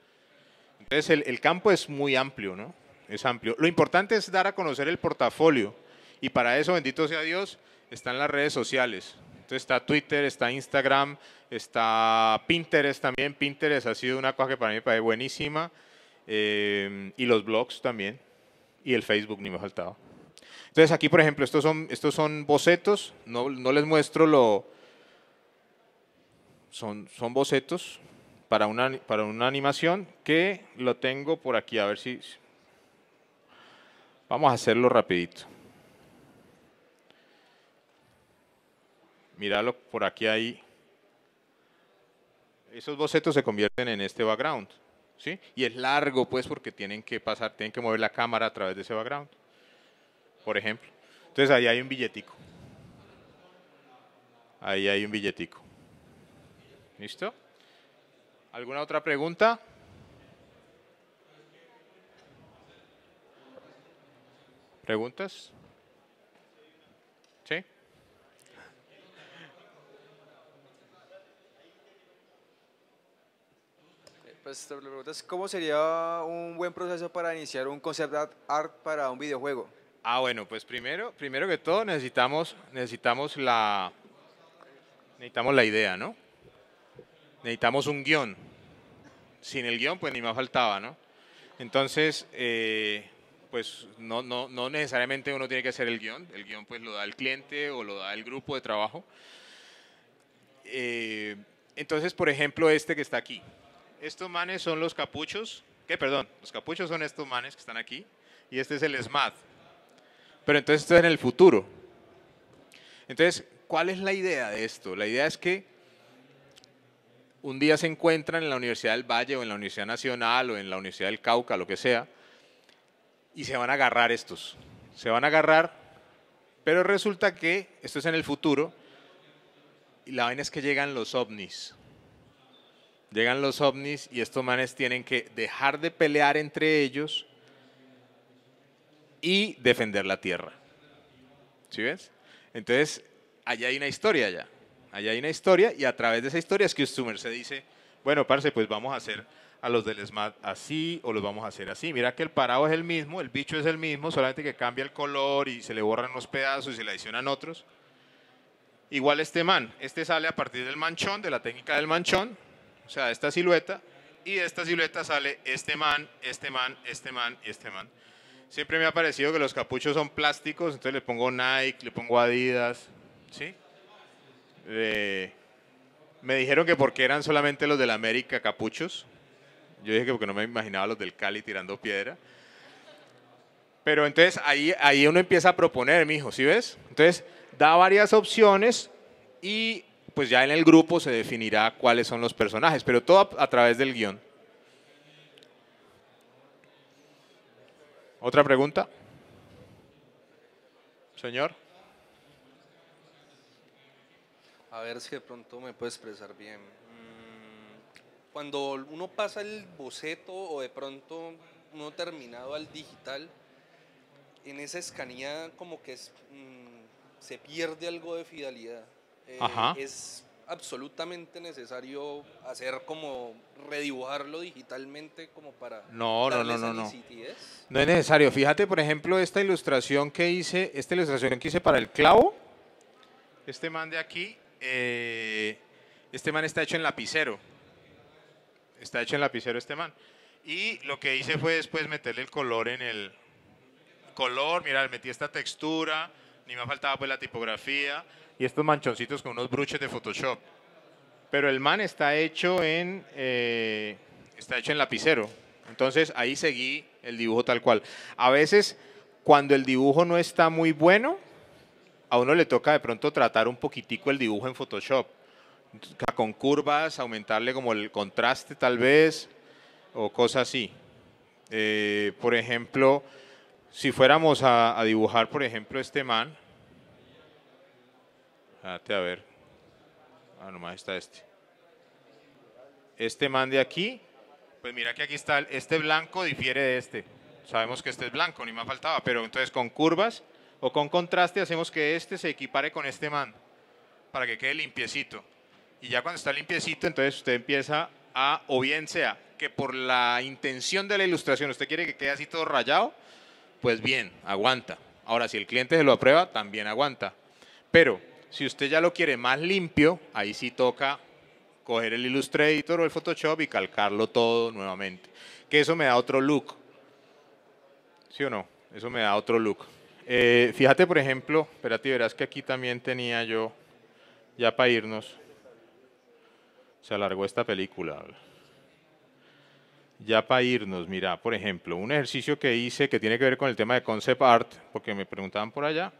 Entonces el campo es muy amplio, ¿no? Es amplio. Lo importante es dar a conocer el portafolio y para eso, bendito sea Dios, están las redes sociales. Entonces está Twitter, está Instagram, está Pinterest también. Pinterest ha sido una cosa que para mí me parece buenísima y los blogs también. Y el Facebook, ni me faltaba. Entonces aquí, por ejemplo, estos son bocetos, no les muestro son bocetos, para una animación que lo tengo por aquí, a ver si... Vamos a hacerlo rapidito. Míralo, por aquí hay... Esos bocetos se convierten en este background, ¿sí? Y es largo, pues, porque tienen que mover la cámara a través de ese background, por ejemplo. Entonces ahí hay un billetico. Ahí hay un billetico. ¿Listo? ¿Alguna otra pregunta? ¿Preguntas? ¿Sí? Pues te preguntas, ¿cómo sería un buen proceso para iniciar un concept art para un videojuego? Ah, bueno, pues primero que todo necesitamos la idea, ¿no? Necesitamos un guión. Sin el guión, pues ni más faltaba, ¿no? Entonces, pues no necesariamente uno tiene que hacer el guión pues lo da el cliente o lo da el grupo de trabajo. Entonces, por ejemplo, este que está aquí. Estos manes son los capuchos, perdón, los capuchos son estos manes que están aquí y este es el SMAD. Pero entonces esto es en el futuro. Entonces, ¿cuál es la idea de esto? La idea es que un día se encuentran en la Universidad del Valle o en la Universidad Nacional o en la Universidad del Cauca, lo que sea, y se van a agarrar estos. Se van a agarrar, pero resulta que esto es en el futuro y la vaina es que llegan los ovnis. Llegan los ovnis y estos manes tienen que dejar de pelear entre ellos y defender la Tierra. ¿Sí ves? Entonces, allá hay una historia ya. Allá hay una historia y a través de esa historia es que Stumer se dice, bueno, parce, pues vamos a hacer a los del SMAT así o los vamos a hacer así. Mira que el parado es el mismo, el bicho es el mismo, solamente que cambia el color y se le borran los pedazos y se le adicionan otros. Igual este man, este sale a partir del manchón, de la técnica del manchón, o sea, de esta silueta, y de esta silueta sale este man, este man, este man y este man. Siempre me ha parecido que los capuchos son plásticos, entonces le pongo Nike, le pongo Adidas, ¿sí? Me dijeron que porque eran solamente los del América capuchos. Yo dije que porque no me imaginaba los del Cali tirando piedra. Pero entonces ahí uno empieza a proponer, mijo, ¿sí ves? Entonces da varias opciones y pues ya en el grupo se definirá cuáles son los personajes, pero todo a través del guión. ¿Otra pregunta? Señor. A ver si de pronto me puedo expresar bien. Cuando uno pasa el boceto o de pronto uno terminado al digital, en esa escanía como que se pierde algo de fidelidad. Ajá. Es absolutamente necesario hacer como redibujarlo digitalmente como para darle esa nitidez. No es necesario. Fíjate, por ejemplo, esta ilustración que hice para el clavo. Este man de aquí, este man está hecho en lapicero. Está hecho en lapicero este man. Y lo que hice fue después meterle el color en el color. Mira, metí esta textura, ni me faltaba pues la tipografía y estos manchoncitos con unos bruches de Photoshop. Pero el man está hecho en lapicero. Entonces ahí seguí el dibujo tal cual. A veces, cuando el dibujo no está muy bueno, a uno le toca de pronto tratar un poquitico el dibujo en Photoshop. Con curvas, aumentarle como el contraste tal vez, o cosas así. Por ejemplo, si fuéramos a dibujar, por ejemplo, este man. Fíjate, a ver. Nomás está este. Este man de aquí, pues mira que aquí está, este blanco difiere de este. Sabemos que este es blanco, ni más faltaba, pero entonces con curvas o con contraste hacemos que este se equipare con este man, para que quede limpiecito. Y ya cuando está limpiecito, entonces usted empieza a, o bien sea que por la intención de la ilustración usted quiere que quede así todo rayado, pues bien, aguanta. Ahora, si el cliente se lo aprueba, también aguanta. Pero si usted ya lo quiere más limpio, ahí sí toca coger el Illustrator o el Photoshop y calcarlo todo nuevamente. Que eso me da otro look. ¿Sí o no? Eso me da otro look. Fíjate, por ejemplo, espérate, verás que aquí también tenía yo, ya para irnos, se alargó esta película. Ya para irnos, mira, por ejemplo, un ejercicio que hice que tiene que ver con el tema de concept art, porque me preguntaban por allá,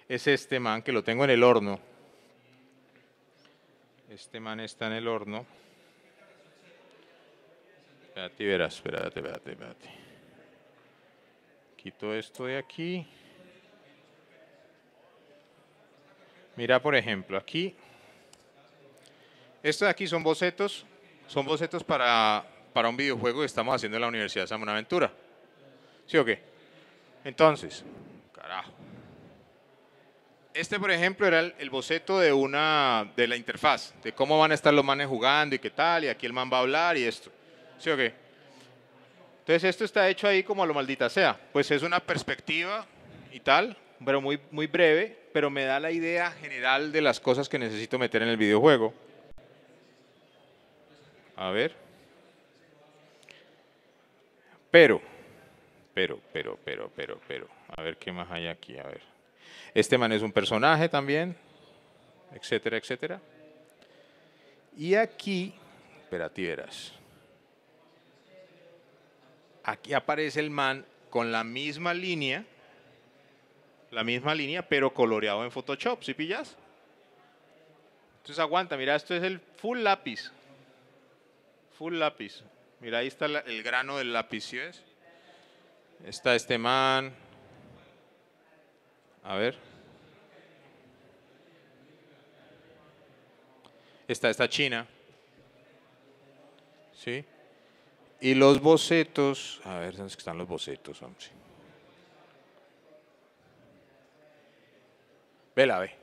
es este man que lo tengo en el horno. Este man está en el horno. Espérate, verás, espérate. Quito esto de aquí. Mira, por ejemplo, aquí. Estos de aquí son bocetos para un videojuego que estamos haciendo en la Universidad de San Buenaventura. ¿Sí o qué? Entonces, carajo. Este, por ejemplo, era el boceto de la interfaz, de cómo van a estar los manes jugando y qué tal, y aquí el man va a hablar y esto. ¿Sí o qué? Entonces esto está hecho ahí como a lo maldita sea. Pues es una perspectiva y tal, pero muy, muy breve, pero me da la idea general de las cosas que necesito meter en el videojuego. A ver. Pero. A ver qué más hay aquí, a ver. Este man es un personaje también, etcétera, etcétera. Y aquí, espérate, verás. Aquí aparece el man con la misma línea, pero coloreado en Photoshop, ¿sí pillas? Entonces aguanta, mira, esto es el full lápiz. Full lápiz. Mira, ahí está el grano del lápiz, ¿sí ves? Está este man. A ver. Está esta china. ¿Sí? Y los bocetos. A ver, ¿dónde están los bocetos, hombre? Vela, ve.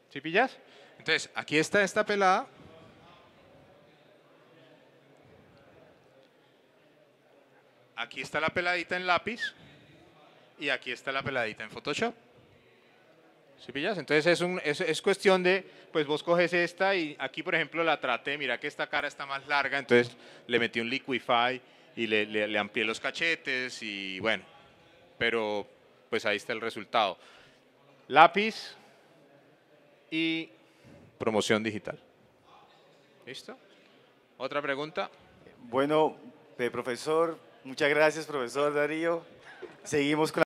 ¿Sí pillas? Entonces, aquí está esta pelada. Aquí está la peladita en lápiz. Y aquí está la peladita en Photoshop. ¿Sí pillas? Entonces es cuestión de, pues vos coges esta y aquí, por ejemplo, la traté. Mira que esta cara está más larga, entonces le metí un Liquify y le amplié los cachetes y bueno. Pero pues ahí está el resultado. Lápiz y promoción digital. ¿Listo? ¿Otra pregunta? Bueno, profesor, muchas gracias, profesor Darío. Seguimos con